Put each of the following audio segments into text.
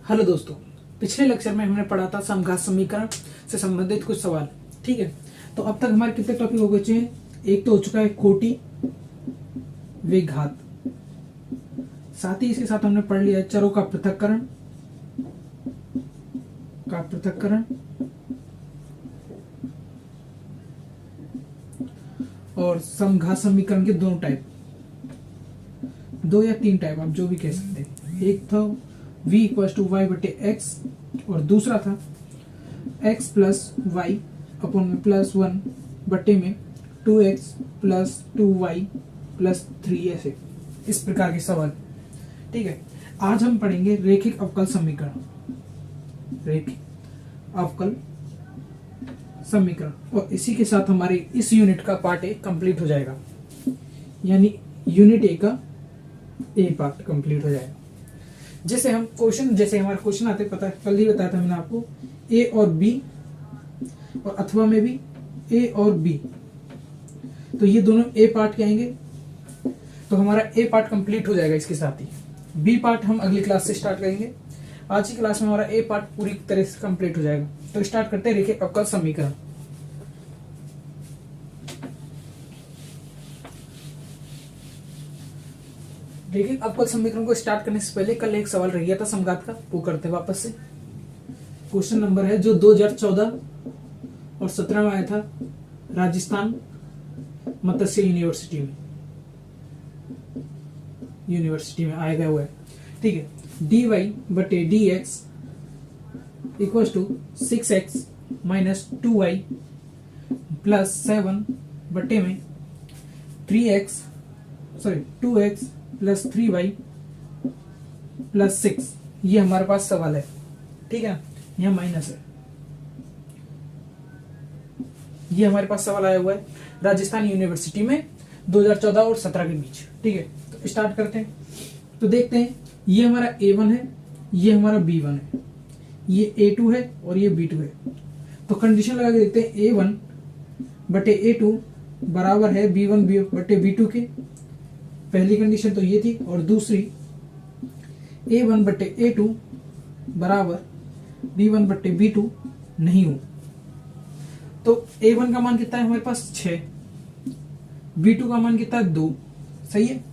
Hello दोस्तों, पिछले lecture में हमने पढ़ा था समघात समीकरण से संबंधित कुछ सवाल। ठीक है, तो अब तक हमारे कितने टॉपिक हो गए हैं? एक तो हो चुका है कोटि व घात, साथ ही इसके साथ हमने पढ़ लिया है चरों का पृथक्करण और समघात समीकरण के दोनों टाइप, दो या तीन टाइप आप जो भी कह सकते हैं। एक था v = y बटे x और दूसरा था x प्लस वाई अपॉन में प्लस 1 बटे में 2x प्लस 2y प्लस 3, ऐसे इस प्रकार के सवाल। ठीक है, आज हम पढ़ेंगे रैखिक अवकल समीकरण और इसी के साथ हमारे इस यूनिट का पार्ट ए कंप्लीट हो जाएगा, यानी यूनिट ए का ए पार्ट कंप्लीट हो जाएगा। जैसे हमारे क्वेश्चन आते, पता है कल ही बताया था मैंने आपको, ए और बी और अथवा में भी ए और बी, तो ये दोनों ए पार्ट के आएंगे, तो हमारा ए पार्ट कंप्लीट हो जाएगा। इसके साथ ही बी पार्ट हम अगली क्लास से स्टार्ट करेंगे। आज की क्लास में हमारा ए पार्ट पूरी तरह से कंप्लीट हो जाएगा। तो स्टार्ट करते हैं रैखिक अवकल समीकरण। रैखिक अवकल समीकरण को स्टार्ट करने से पहले कल एक सवाल रह गया था समघात का, वो करते हैं वापस से। क्वेश्चन नंबर है जो 2014 और 17 में आया था राजस्थान मत्स्य यूनिवर्सिटी में आया गया हुआ है। ठीक है, dy बटे dx equal to 6x minus 2y plus 7 बटे में 2x प्लस 3y प्लस 6, ये हमारे पास सवाल है। ठीक है, यह माइनस है, ये हमारे पास सवाल आया हुआ है राजस्थान यूनिवर्सिटी में 2014 और 17 के बीच। ठीक है, तो स्टार्ट करते हैं। तो देखते हैं, ये हमारा A1 है, ये हमारा B1 है, ये A2 है और ये B2 है। तो कंडीशन लगा के देखते हैं, A1 बटे A2 बराबर है B1 बटे B2 के। पहली कंडीशन तो ये थी, और दूसरी A1 बटे A2 बराबर B1 बटे B2 नहीं हो। तो A1 का मान कितना है हमारे पास 6, B2 का मान कितना है 2, सही है,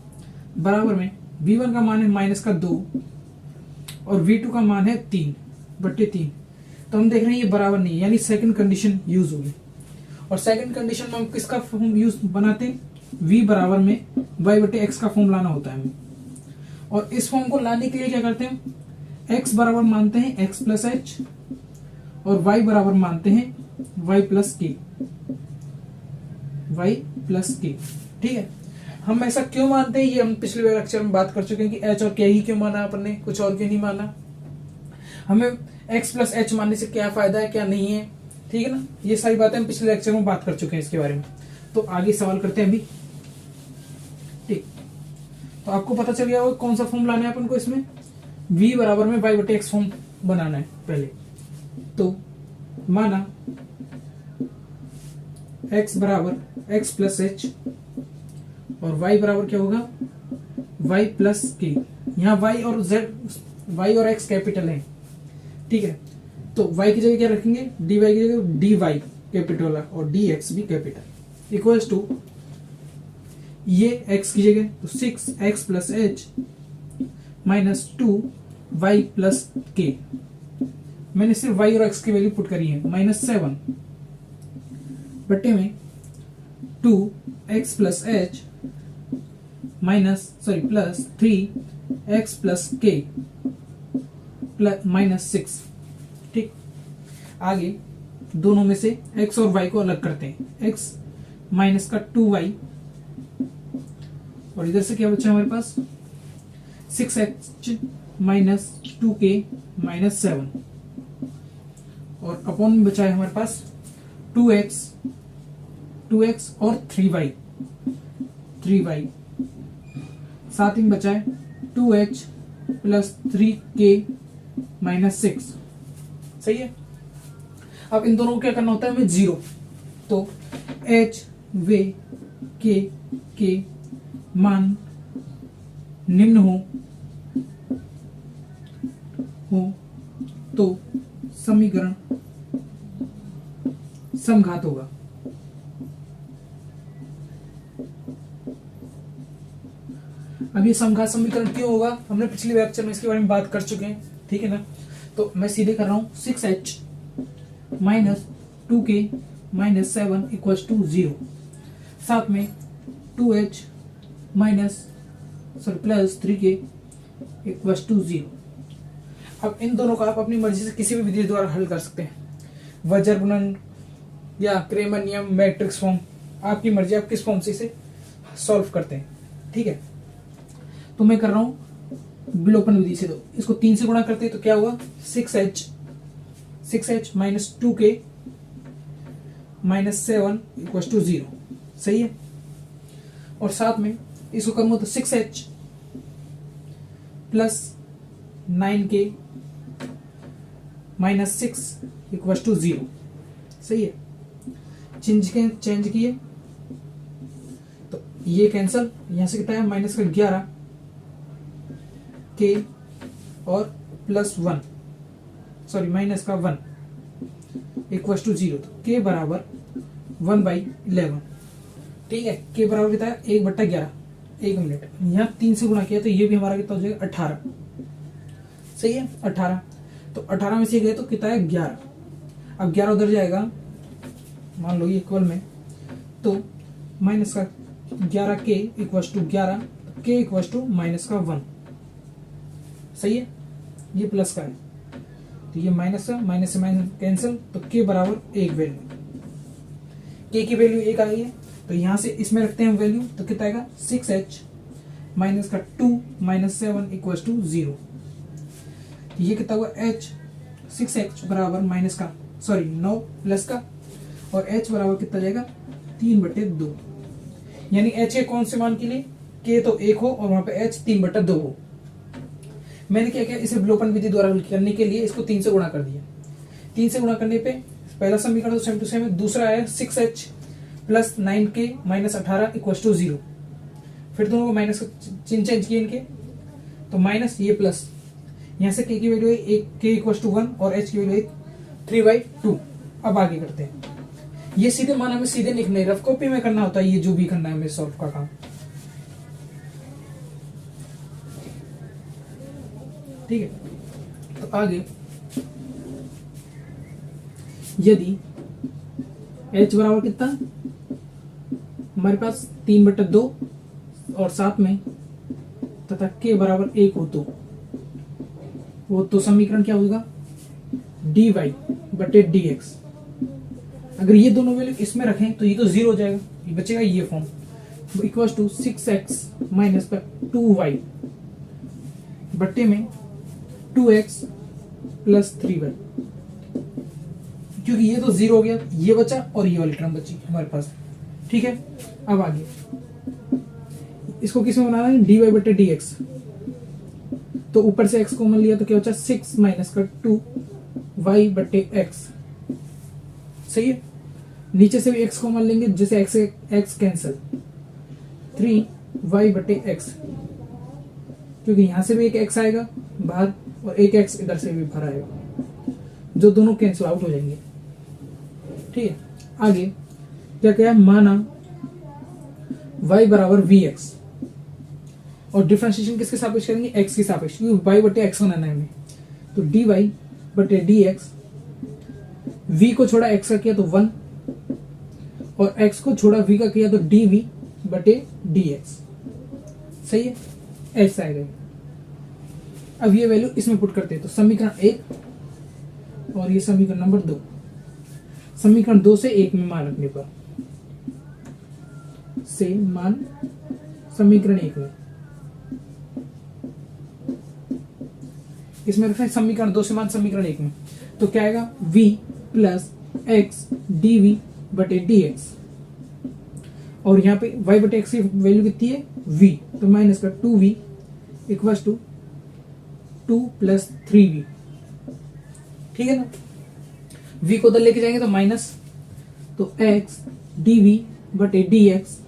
बराबर में B1 का मान है माइनस का 2 और B2 का मान है 3 बटे 3। तो हम देख रहे हैं ये बराबर नहीं है, यानी सेकंड कंडीशन यूज होगी। और सेकंड कंडीशन में हम किसका फॉर्म यूज बनाते हैं? V बराबर में y बटे x का फॉर्म लाना होता है हमें। और इस फॉर्म को लाने के लिए क्या करते हैं? x बराबर मानते हैं x प्लस एच और y बराबर मानते हैं y प्लस के। ठीक है, हम ऐसा क्यों मानते हैं ये हम पिछले लेक्चर में बात कर चुके हैं कि h और k ही क्यों माना अपन ने, कुछ और क्यों नहीं माना। हमें x प्लस एच मानने से क्या फायदा है क्या नहीं है, ठीक है ना, ये सारी बातें हम पिछले लेक्चर में बात कर चुके हैं इसके बारे में। तो आगे सवाल करते हैं अभी। ठीक, तो आपको पता चल गया होगा कौन सा फॉर्म लाना है अपन को इसमें। v बराबर में y बटे x फॉर्म बनाना है पहले। तो माना x बराबर x प्लस एच और y बराबर क्या होगा y प्लस के। यहाँ y और x कैपिटल है। ठीक है, तो y की जगह क्या रखेंगे? dy की जगह dy कैपिटल और dx भी कैपिटल इक्वल्स टू ये x की जगह तो 6x plus H minus 2y plus के। मैंने सिर्फ y और x की वैल्यू पुट करी है, माइनस 7 बटे में 2x plus H plus 3x plus के प्लस माइनस 6। ठीक, आगे दोनों में से x और y को अलग करते हैं। x माइनस का 2y और इधर से क्या बचा हमारे पास 6h माइनस 2k माइनस 7 और अपॉन में बचा है हमारे पास 2x और 3y साथ ही बचा है 2h प्लस 3k माइनस 6। सही है, अब इन दोनों को क्या करना होता है हमें? 0। तो h व k के मान निम्न हो तो समीकरण समघात होगा। अब ये समघात समीकरण क्यों होगा, हमने पिछले लेक्चर में इसके बारे में बात कर चुके हैं, ठीक है ना। तो मैं सीधे कर रहा हूं 6h minus 2k minus 7 equals to 0, साथ में 2h minus plus 3k equals to 0। अब इन दोनों को आप अपनी मर्जी से किसी भी विधि द्वारा हल कर सकते हैं, वज्र गुणन या क्रेमर नियम, मैट्रिक्स फॉर्म, आपकी मर्जी, आप किस फॉर्म से इसे सॉल्व करते हैं, ठीक है। तो मैं कर रहा हूं विलोपन विधि से। तो इसको 3 से गुणा करते हैं तो क्या हुआ, 6h minus 2k minus 7 equals to 0, सही है। और साथ में इसको करूंगा तो 6h plus 9k minus 6 equals to 0, सही है। चेंज किए तो ये कैंसल, यहां से कितना है माइनस का 11 k और प्लस 1, सॉरी माइनस का 1 इक्वल्स टू 0। तो k बराबर 1/11, ठीक है। k बराबर कितना है 1/11, 1 मिनट। यहाँ 3 से गुणा किया तो ये भी हमारा कितना हो जाएगा 18, सही है 18। तो 18 में से गए तो कितना है 11। अब 11 उधर जाएगा, मान लो ये इक्वल में, तो माइनस का 11k equals to 11, k equals to minus का 1, सही है। ये प्लस का है तो ये माइनस का, माइनस से माइनस कैंसिल, तो k बराबर 1 वैल्यू, k की वैल्यू 1 आई है। तो यहां से इसमें रखते हैं वैल्यू, तो कितना आएगा 6h माइनस का 2 माइनस 7 इक्वल्स टू 0। ये कितना हुआ h, 6h बराबर माइनस का 9 प्लस का, और h बराबर कितना जाएगा 3/2, यानी h के कौन से मान के लिए, k तो 1 हो और वहां पे h 3/2 हो। मैंने क्या किया, इसे विलोपन विधि द्वारा हल करने के लिए इसको 3 से गुणा कर दिया। 3 से गुणा करने पे पहला समीकरण तो सेम टू सेम है, दूसरा है 6h plus 9k minus 18 equals to 0। फिर दोनों को माइनस चिन्ह चेंज किए इनके, तो माइनस ये प्लस, यहाँ से k की वैल्यू है k इक्वल्स टू 1 और h की वैल्यू है 3/2। अब आगे करते हैं, ये सीधे मान हमें सीधे लिखने, रफ कॉपी में करना होता है ये जो भी करना है हमें सॉल्व का काम, ठीक है। तो आगे यदि h बराबर कितना हमारे पास 3/2 और साथ में तथा k बराबर 1 हो तो वो तो समीकरण क्या होगा dy/dx। अगर ये दोनों वैल्यू इसमें रखें तो ये तो 0 हो जाएगा, ये बचेगा ये form, equals to 6x minus का 2y बट्टे में 2x प्लस 3y, क्योंकि ये तो 0 हो गया, ये बचा और ये वाली टर्म बची हमारे पास, ठीक है। अब आगे इसको किसमें बनाना है, dy/dx। तो ऊपर से x कॉमन लिया तो क्या बचा 6 माइनस का 2y/x, सही है। नीचे से भी x कॉमन लेंगे, जैसे x कैंसिल, 3y/x, क्योंकि यहां से भी एक x आएगा बाहर और एक x इधर से भी बाहर आएगा, जो दोनों कैंसिल आउट हो जाएंगे, ठीक है। आगे क्या किया, माना y बराबर vx और डिफरेंशिएशन किसके सापेक्ष करेंगे, x के सापेक्ष, क्योंकि y/x बनाना है हमें। तो dy/dx, v को छोड़ा x का किया तो 1 और x को छोड़ा v का किया तो dv/dx, सही है, x आएगा। अब ये वैल्यू इसमें पुट करते हैं, तो समीकरण 1 और ये समीकरण नंबर 2, समीकरण 2 से 1 में मान रखने पर से मान समीकरण 1 में, इसमें रखना है समीकरण 2 से मान समीकरण 1 में, तो क्या आएगा v प्लस x dv/dx, और यहाँ पे y/x की वैल्यू कितनी है v, तो माइनस का 2v equals to 2 plus 3v, ठीक है ना। v को उधर लेके जाएंगे तो माइनस, तो x dv/dx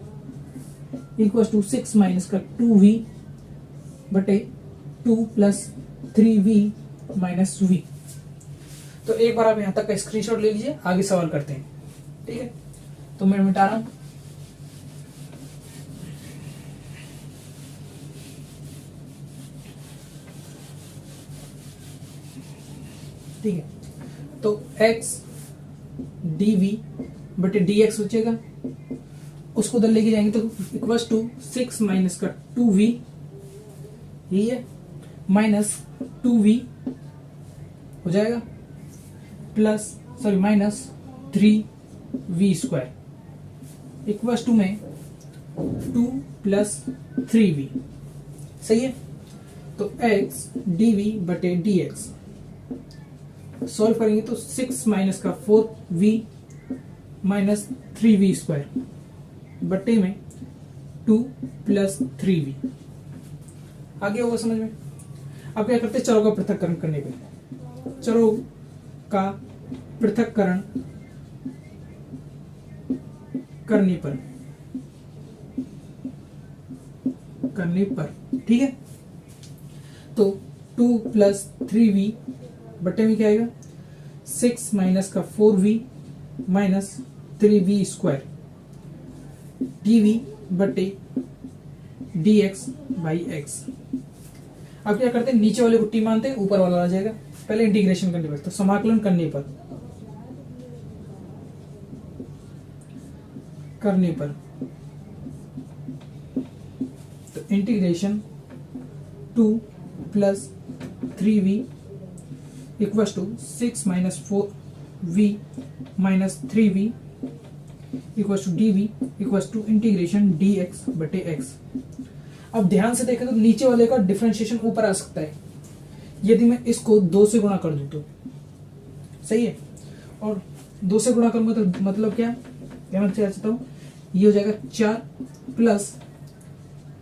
equals to 6 minus का 2v/2 plus 3v minus v, तो एक बार आप यहाँ तक का स्क्रीनशॉट ले लीजिए, आगे सवाल करते हैं। ठीक है, तो मैं मिटा रहा हूं। ठीक है, तो x dv बटे dx बचेगा, उसको उधर लेके जाएंगे तो इक्वल्स टू 6 माइनस का 2v, यही है, माइनस 2v हो जाएगा, plus sorry minus 3v square equals to में 2 प्लस 3v। सही है, तो x dv बटे dx सॉल्व करेंगे तो 6 माइनस का 4v माइनस 3v स्क्वायर बटे में 2 प्लस 3v। आगे होगा समझ में। अब क्या करते हैं, चरों का पृथक्करण करने पे, चरों का पृथक्करण करने पर ठीक है, तो 2 प्लस 3v बटे में क्या आएगा, 6 माइनस का 4v minus 3v square dv बटे dx बाई x। अब क्या करते हैं, नीचे वाले को t मानते हैं, ऊपर वाला आ जाएगा। पहले इंटीग्रेशन करने पर, तो समाकलन करने पर तो integration 2 plus 3v equals to 6 minus 4v minus 3v equals to dv equals to integration dx बटे x। अब ध्यान से देखें तो नीचे वाले का डिफरेंशिएशन ऊपर आ सकता है, यदि मैं इसको 2 से गुणा कर दूं तो। सही है, और 2 से गुणा करूंगा तो मतलब क्या मैं चाहता हूं, ये हो जाएगा 4 प्लस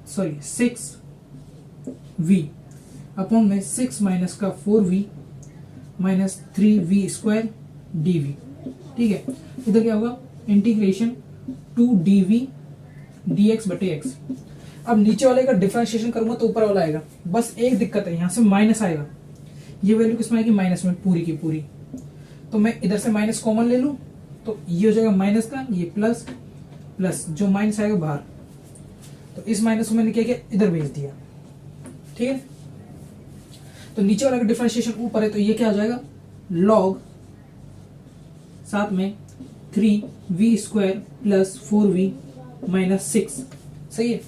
6v अपॉन में 6 माइनस का 4v minus 3v square dv। ठीक है, इधर क्या होगा, इंटीग्रेशन 2dv dx बटे x। अब नीचे वाले का डिफरेंशिएशन करूंगा तो ऊपर वाला आएगा, बस एक दिक्कत है, यहां से माइनस आएगा, ये वैल्यू किसमें आएगी, माइनस में पूरी की पूरी। तो मैं इधर से माइनस कॉमन ले लूं तो ये हो जाएगा माइनस का, ये प्लस प्लस, जो माइनस आएगा बाहर, तो इस माइनस को मैंने क्या किया, इधर भेज दिया। ठीक है, तो नीचे वाला का डिफरेंशिएशन ऊपर है, तो ये क्या हो जाएगा, लॉग साथ में 3v square plus 4v minus 6। सही है,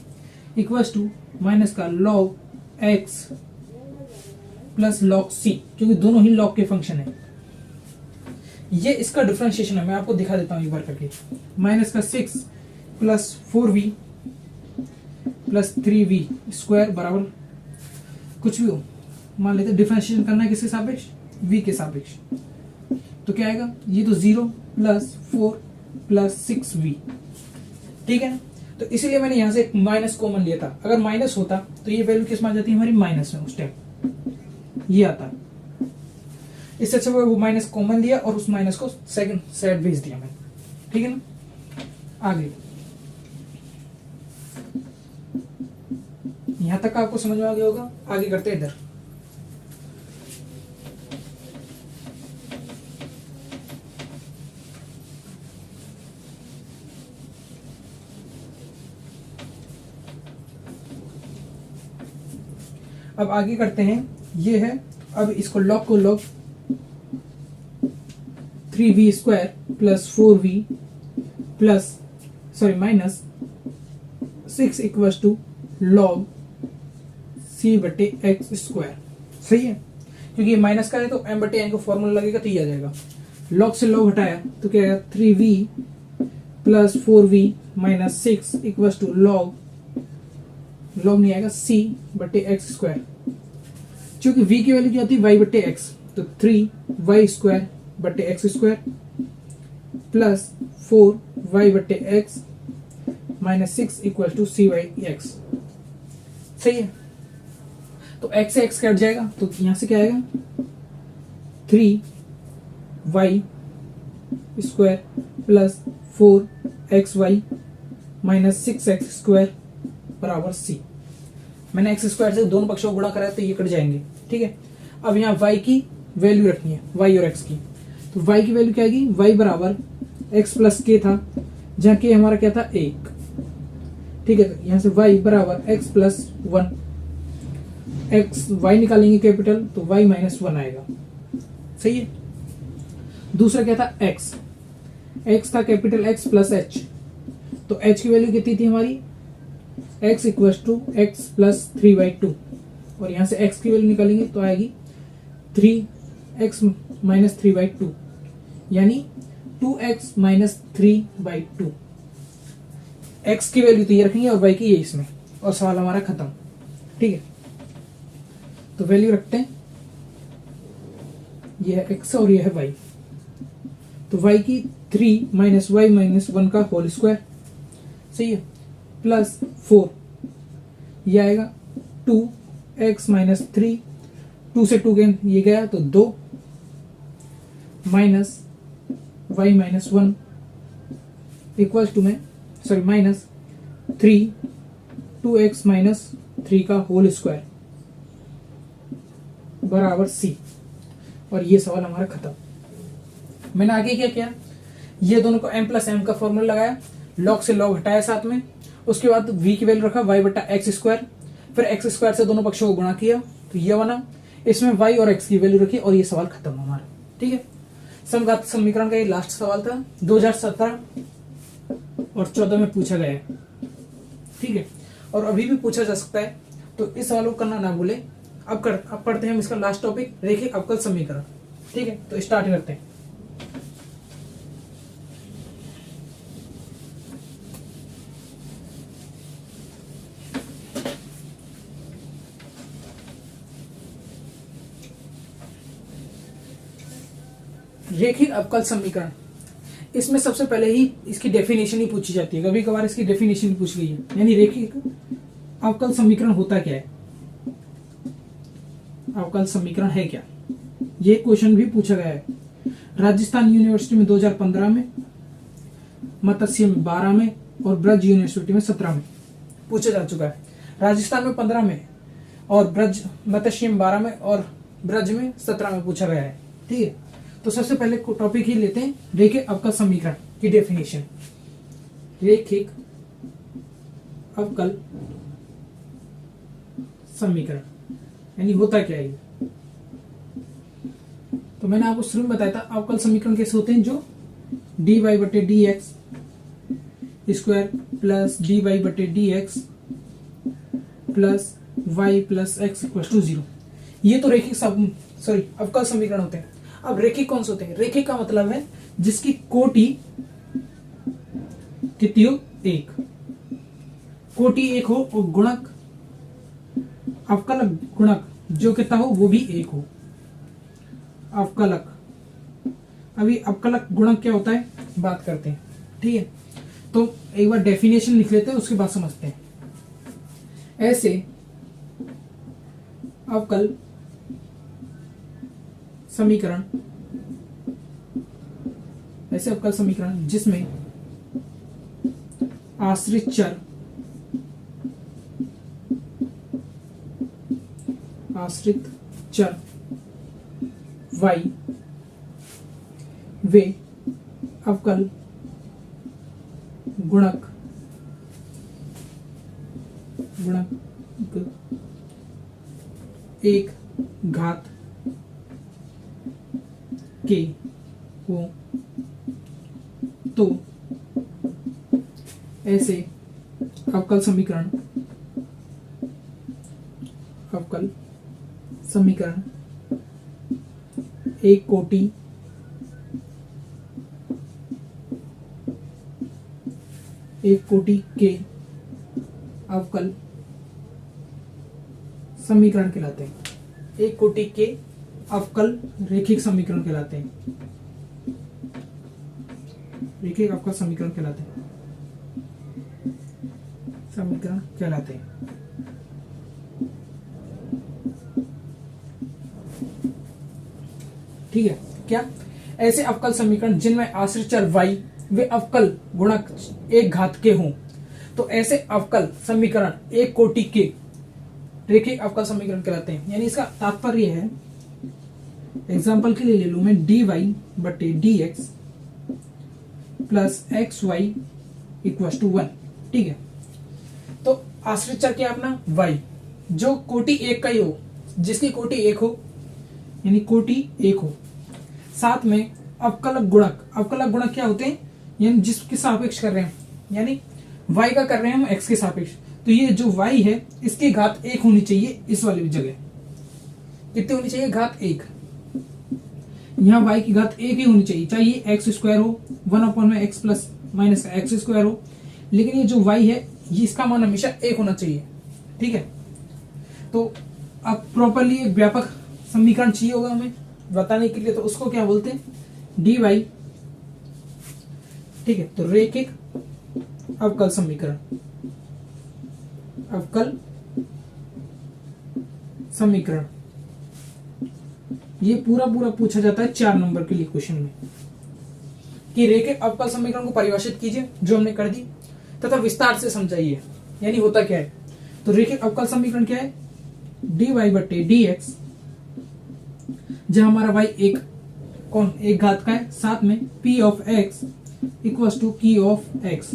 इक्वल्स टू माइनस का log x plus log c, क्योंकि दोनों ही लॉग के फंक्शन है। ये इसका डिफरेंशिएशन है, मैं आपको दिखा देता हूं एक बार करके। माइनस का 6 plus 4v plus 3v square बराबर कुछ भी हो, मान लेते डिफरेंशिएशन करना है किसके सापेक्ष, v के सापेक्ष, तो क्या आएगा, ये तो 0 प्लस 4 प्लस 6v। ठीक है, तो इसीलिए मैंने यहां से एक माइनस कॉमन लिया था। अगर माइनस होता तो ये वैल्यू किस में आ जाती है, हमारी माइनस में, उस टाइम ये आता। इससे अच्छा वो माइनस कॉमन लिया और उस माइनस को सेकंड साइड भेज दिया मैंने। ठीक है ना, आगे यहां तक आपको समझ में आ गया होगा। आगे करते हैं इधर। अब आगे करते हैं, ये है, अब इसको लॉग को log 3v square plus 4v plus sorry minus 6 equals to log c बटे x स्क्वायर। सही है, क्योंकि ये माइनस का है तो m बटे n को फॉर्मूला लगेगा तो ये आ जाएगा। लॉग से लॉग हटाया तो क्या आएगा, 3v plus 4v minus 6 equals to log नहीं आएगा c बटे x स्क्वायर। क्योंकि v की वैल्यू क्या होती है, y बटे x, तो 3y स्क्वायर बटे x स्क्वायर प्लस 4y बटे x minus 6 equal to c by x। सही है, तो x से x कट जाएगा तो यहां से क्या आएगा, 3y square plus 4xy minus 6x square बराबर c। मैंने x स्क्वायर से दोनों पक्षों को गुणा कराया तो ये कट जाएंगे। ठीक है, अब यहाँ y की वैल्यू रखनी है y और x की। तो y की वैल्यू क्या आएगी, y बराबर x प्लस k था, जहाँ k हमारा क्या था 1, ठीक है। तो यहाँ से y बराबर x प्लस 1, x y निकालेंगे कैपिटल तो y माइनस 1 आएगा, सही है। दूसरा क्या था x था कैपिटल x प्लस h, तो h की वैल्यू कितनी थी हमारी, x equal to x plus 3/2, और यहाँ से x की वैल्यू निकालेंगे तो आएगी 3x माइनस 3/2, यानी 2x माइनस 3/2। x की वैल्यू तो ये रखेंगे और y की ये इसमें, और सवाल हमारा खत्म, ठीक है। तो वैल्यू रखते हैं, ये है x और ये है y। तो y की 3 माइनस y माइनस 1 का होल स्क्वायर, सही है, प्लस 4, ये आएगा 2x माइनस 3, 2 से 2 ये गया तो 2, minus y minus 1 equal to में सॉरी माइनस 3 2x माइनस 3 का होल स्क्वायर बराबर c, और ये सवाल हमारा खत्म। मैंने आगे क्या किया, ये दोनों को m प्लस m का फॉर्मूला लगाया, log से log हटाया साथ में, उसके बाद v की वैल्यू रखा y बटा एक्स स्क्वायर, फिर एक्स स्क्वायर से दोनों पक्षों को गुणा किया तो ये बना, इसमें y और x की वैल्यू रखी और ये सवाल खत्म हमारा, ठीक है। समघात समीकरण का ये लास्ट सवाल था, 2017 और 14 में पूछा गया है, ठीक है, और अभी भी पूछा जा सकता है, तो इस सवाल को करना ना भूले। अब पढ़ते हैं हम इसका लास्ट टॉपिक, रेखिक अवकल समीकरण, ठीक है। तो स्टार्ट करते हैं। रेखिक अवकल समीकरण, इसमें सबसे पहले ही इसकी डेफिनेशन ही पूछी जाती है, कभी कभार इसकी डेफिनेशन भी पूछ गई है, यानी रेखिक अवकल समीकरण होता क्या है, अवकल समीकरण है क्या, ये क्वेश्चन भी पूछा गया है। राजस्थान यूनिवर्सिटी में 2015 में, मत्स्य में 12 में और ब्रज यूनिवर्सिटी में 17 में पूछा जा चुका है। राजस्थान में 15 में और ब्रज मत्स्य में 12 में और ब्रज में 17 में पूछा गया है, ठीक है। तो सबसे पहले टॉपिक ही लेते हैं, रेखिक अवकल समीकरण की डेफिनेशन। रेखिक अवकल समीकरण यानी होता क्या है। तो मैंने आपको शुरू में बताया था अवकल समीकरण कैसे होते हैं, जो dy बटे d x square plus dy बटे d x plus y plus x equal to 0, ये तो रेखिक अवकल समीकरण होते हैं। अब रेखिक कौन से होते हैं, रेखिक का मतलब है जिसकी कोटि कितनी हो, 1, कोटि 1 हो और गुणक अवकलक गुणक जो कितना हो वो भी 1 हो, अवकलक। अभी अवकलक गुणक क्या होता है बात करते हैं, ठीक है। तो एक बार डेफिनेशन लिख लेते हैं, उसके बाद समझते हैं। ऐसे अवकल समीकरण, ऐसे अवकल समीकरण जिसमें आश्रित चर y वे अवकल गुणक एक घात के हो, तो ऐसे अवकल समीकरण एक कोटि के अवकल समीकरण कहलाते हैं, एक कोटि के अवकल रेखिक समीकरण कहलाते हैं, रेखिक अवकल समीकरण कहलाते हैं। ठीक है, क्या ऐसे अवकल समीकरण जिनमें आश्रित चर y वे अवकल गुणक एक घात के हों, तो ऐसे अवकल समीकरण एक कोटि के रेखिक अवकल समीकरण कहलाते हैं। यानी इसका तात्पर्य है एग्जाम्पल के लिए ले लू मैं dy बटे dx plus x y equal to 1। ठीक है, तो आश्रित चर क्या अपना y, जो कोटि एक का ही हो, जिसकी कोटि एक हो, यानी कोटि एक हो, साथ में अवकलक गुणक। अवकलक गुणक क्या होते हैं, यानी जिसके सापेक्ष कर रहे हैं, यानी y का कर रहे हैं हम x के सापेक्ष, तो ये जो y है इसकी घात एक होनी चाहिए इस वाली जगह। कितनी होनी चाहिए, घात एक। यहाँ y की घात एक ही होनी चाहिए, चाहे ये एक्स स्क्वायर हो, 1/x प्लस माइनस का एक्स स्क्वायर हो, लेकिन ये जो y है ये इसका मान हमेशा एक होना चाहिए। ठीक है, तो अब प्रॉपरली एक व्यापक समीकरण चाहिए होगा हमें बताने के लिए, तो उसको क्या बोलते हैं, dy। ठीक है, तो रैखिक अवकल समीकरण, अवकल समीकरण, ये पूरा पूरा पूछा जाता है 4 नंबर के लिए क्वेश्चन में कि रैखिक अवकल समीकरण को परिभाषित कीजिए, जो हमने कर दी, तथा विस्तार से समझाइए यानी होता क्या है। तो रैखिक अवकल समीकरण क्या है, dy बटे dx, जहां हमारा y एक घात का है, साथ में p of x equals to q of x।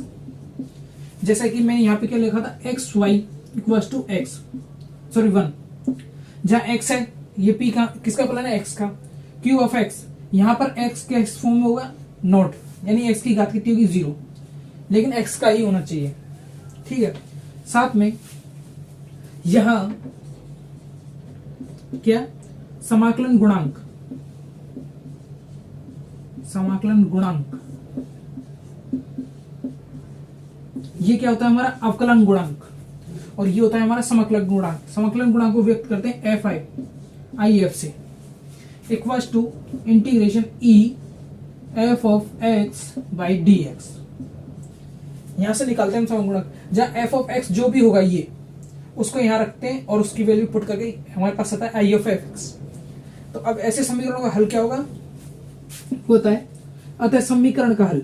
जैसा कि मैंने यहाँ पे क्या लिखा था, x y equals to x, sorry 1, जहां x है ये p का, किसका फलन है, x का, q ऑफ x, यहाँ पर x के x फॉर्म में होगा नॉट, यानी x की घात कितनी होगी 0, लेकिन x का ही होना चाहिए। ठीक है, साथ में यहां क्या, समाकलन गुणांक, समाकलन गुणांक, ये क्या होता है हमारा अवकलन गुणांक, और ये होता है हमारा समाकलन गुणांक। समाकलन गुणांक को व्यक्त करते हैं एफ आई एफ से, equals to integration E F of x by d x. यहां से निकालते हैं हम समाकलन गुणांक, जहां एफ ऑफ एक्स जो भी होगा ये उसको यहां रखते हैं और उसकी वैल्यू पुट करके हमारे पास आता है आई ऑफ एफ एक्स। तो अब ऐसे समीकरणों का हल क्या होगा, होता है अतः समीकरण का हल,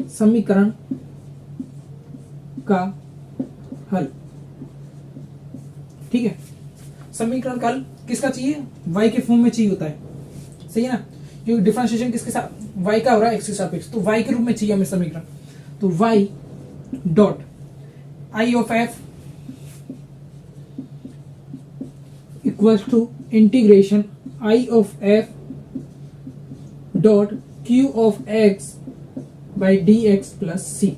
समीकरण का हल। ठीक है, समीकरण का हल किसका चाहिए, y के फॉर्म में चाहिए होता है, सही है ना, क्योंकि डिफरेंशिएशन किसके साथ, y का हो रहा है x के सापेक्ष, तो y के रूप में चाहिए हमें समीकरण। तो y dot I of f equals to integration I of f dot Q of x by d x plus c.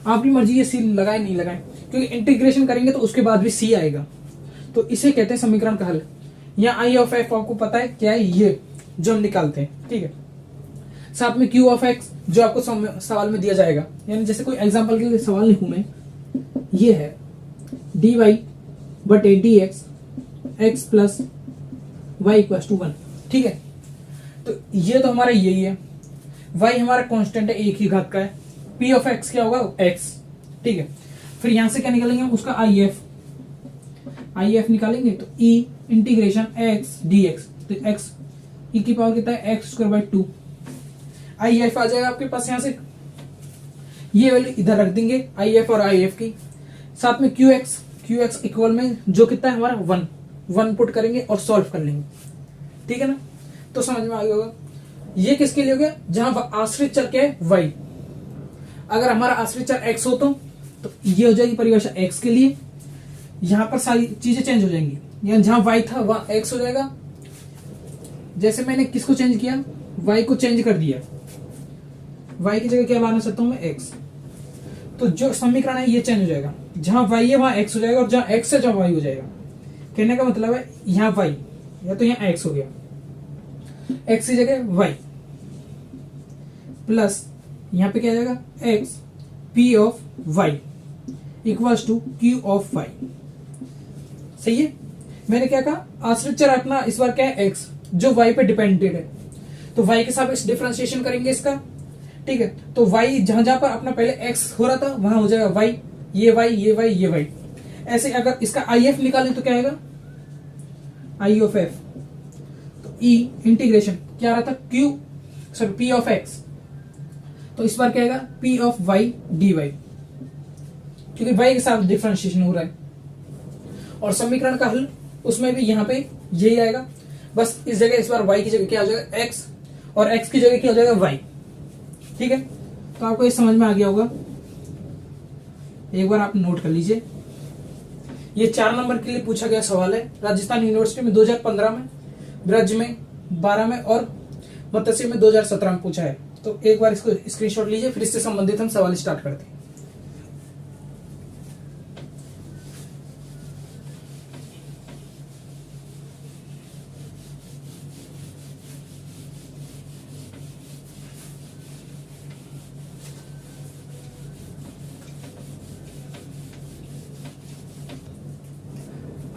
आपकी मर्जी है सी लगाए नहीं लगाए, क्योंकि इंटीग्रेशन करेंगे तो उसके बाद भी सी आएगा, तो इसे कहते हैं समीकरण का हल। यहाँ आई ऑफ एफ आपको पता है क्या है, ये जो हम निकालते हैं। ठीक है, साथ में क्यू ऑफ एक्स जो आपको सवाल में दिया जाएगा, यानी जैसे कोई एग्जांपल के लिए सवाल लिखूं मैं, ये है डी वाई बटे d x x plus y equal to 1। ठीक है, तो ये तो हमारा यही है, y हमारा कांस्टेंट है, एक ही घात का है, p ऑफ x क्या होगा, x। ठीक है, फिर यहां से क्या निकालेंगे हम, उसका if निकालेंगे, तो e इंटीग्रेशन x dx, तो x e की पावर कितना है, x स्क्वायर बाई 2, if आ जाएगा आपके पास। यहां से ये वैल्यू इधर रख देंगे if और if की, साथ में qx इक्वल में जो कितना है हमारा 1 पुट करेंगे और सॉल्व कर लेंगे। ठीक है ना, तो समझ में आ गया होगा। ये किसके लिए हो गया, जहां आश्रित चर क्या है, y। अगर हमारा आश्रित चर x हो तो ये हो जाएगी परिभाषा x के लिए, यहां पर सारी चीजें चेंज हो जाएंगी, यानी जहां y था वहां x हो जाएगा। जैसे मैंने किसको चेंज किया, y को चेंज कर दिया, y की जगह क्या लाना चाहता हूं मैं, x। तो जो समीकरण है ये चेंज हो जाएगा, जहां y है वहां x हो जाएगा, और जहां x है जहां y हो जाएगा। कहने का मतलब है यहाँ y या तो यहाँ x हो गया, x की जगह y प्लस यहाँ पे क्या आ जाएगा, x p of y equals to q of y। सही है, मैंने क्या कहा, आश्रित चर अपना इस बार क्या है, x, जो y पे डिपेंडेंट है, तो y के साथ इस डिफरेंशिएशन करेंगे इसका। ठीक है, तो y जहां जहां पर अपना पहले x हो रहा था वहां हो जाएगा y, ये y ये y ये y। ऐसे अगर इसका if निकालें तो क्या आएगा, i ऑफ f, तो e इंटीग्रेशन क्या आ रहा था, p ऑफ x, तो इस बार क्या आएगा, p ऑफ y dy, क्योंकि y के साथ डिफरेंशिएशन हो रहा है। और समीकरण का हल उसमें भी यहाँ पे यही आएगा। बस इस जगह इस बार y की जगह क्या हो जाएगा x, और x की जगह क्या हो जाएगा y। ठीक है, तो आपको ये समझ में आ गया होगा, एक बार आप नोट कर लीजिए। ये 4 नंबर के लिए पूछा गया सवाल है, राजस्थान यूनिवर्सिटी में 2015 में, ब्रज में 12 में और मत्स्य में 2017 में पूछा है। तो एक बार इसको स्क्रीनशॉट लीजिए, फिर इससे संबंधित हम सवाल स्टार्ट करते हैं।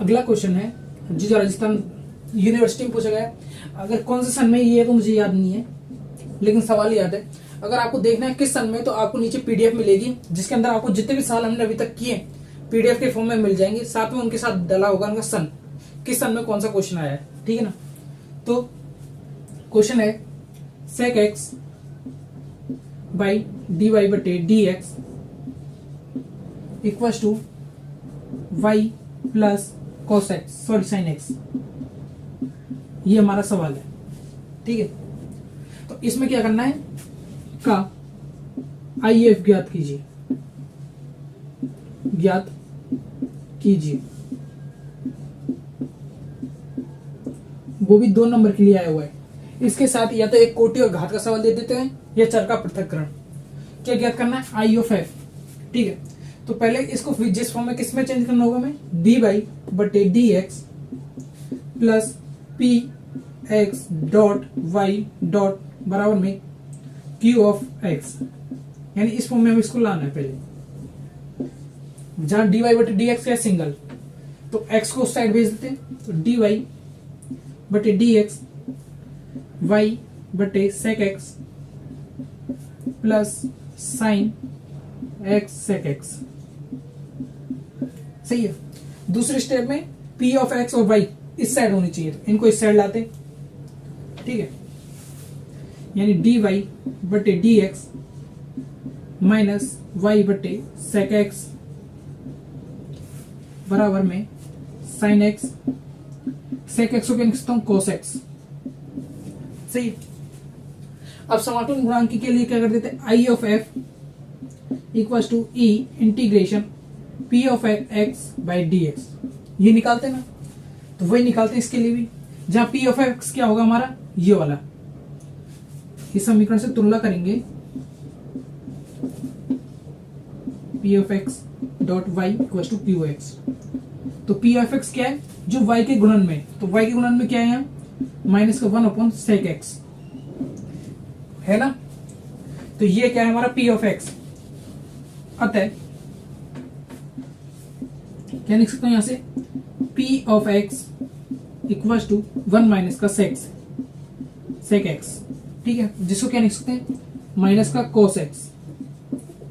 अगला क्वेश्चन है जो राजस्थान यूनिवर्सिटी में पूछा गया है। अगर कौन से सन में ये है तो मुझे याद नहीं है, लेकिन सवाल याद है। अगर आपको देखना है किस सन में, तो आपको नीचे पीडीएफ मिलेगी, जिसके अंदर आपको जितने भी साल हमने अभी तक किए पीडीएफ के फॉर्म में मिल जाएंगे, साथ में उनके साथ डला होगा उनका सन, किस सन में कौन सा क्वेश्चन आया है। ठीक है ना, तो क्वेश्चन है sec x बाई dy बटे dx equal to y plus cos x sorry sin x, ये हमारा सवाल है। ठीक है, तो इसमें क्या करना है, का IF ज्ञात कीजिए, ज्ञात कीजिए। वो भी 2 नंबर के लिए आया हुआ है। इसके साथ या तो एक कोटि और घात का सवाल दे देते हैं, या चर का पृथक्करण। क्या ज्ञात करना है, I of f। ठीक है, तो पहले इसको जिस फॉर्म में किस में चेंज करना होगा, हमें dy बटे dx plus p x dot y dot बराबर में q ऑफ x, यानी इस फॉर्म में हमें इसको लाना है। पहले जहां dy बटे dx क्या सिंगल, तो x को उस साइड भेज देते हैं, तो dy बटे dx y बटे sec x plus sin x sec x। सही है। दूसरे स्टेप में p ऑफ x और y इस साइड होनी चाहिए, तो इनको इस साइड लाते। ठीक है, यानी dy बटे dx माइनस y बटे sec x बराबर में sin x, sec x को क्या लिख सकता हूं, cos x। सही। अब समाकलन गुणांक के लिए क्या कर देते हैं, I of f equal to e integration p of x by dx, ये निकालते हैं ना, तो वही निकालते हैं इसके लिए भी, जहां p ऑफ x क्या होगा हमारा, ये वाला। इस समीकरण से तुलना करेंगे, p of x dot y equal to p of x, तो p ऑफ x क्या है, जो y के गुणन में, तो y के गुणन में क्या है, माइनस का 1 अपॉन sec x है ना, तो ये क्या है हमारा p ऑफ x। अतः क्या लिख सकता हूं यहां से, p of x equal to 1 minus का sec x। ठीक है, जिसको क्या लिख सकते हैं, माइनस का cos x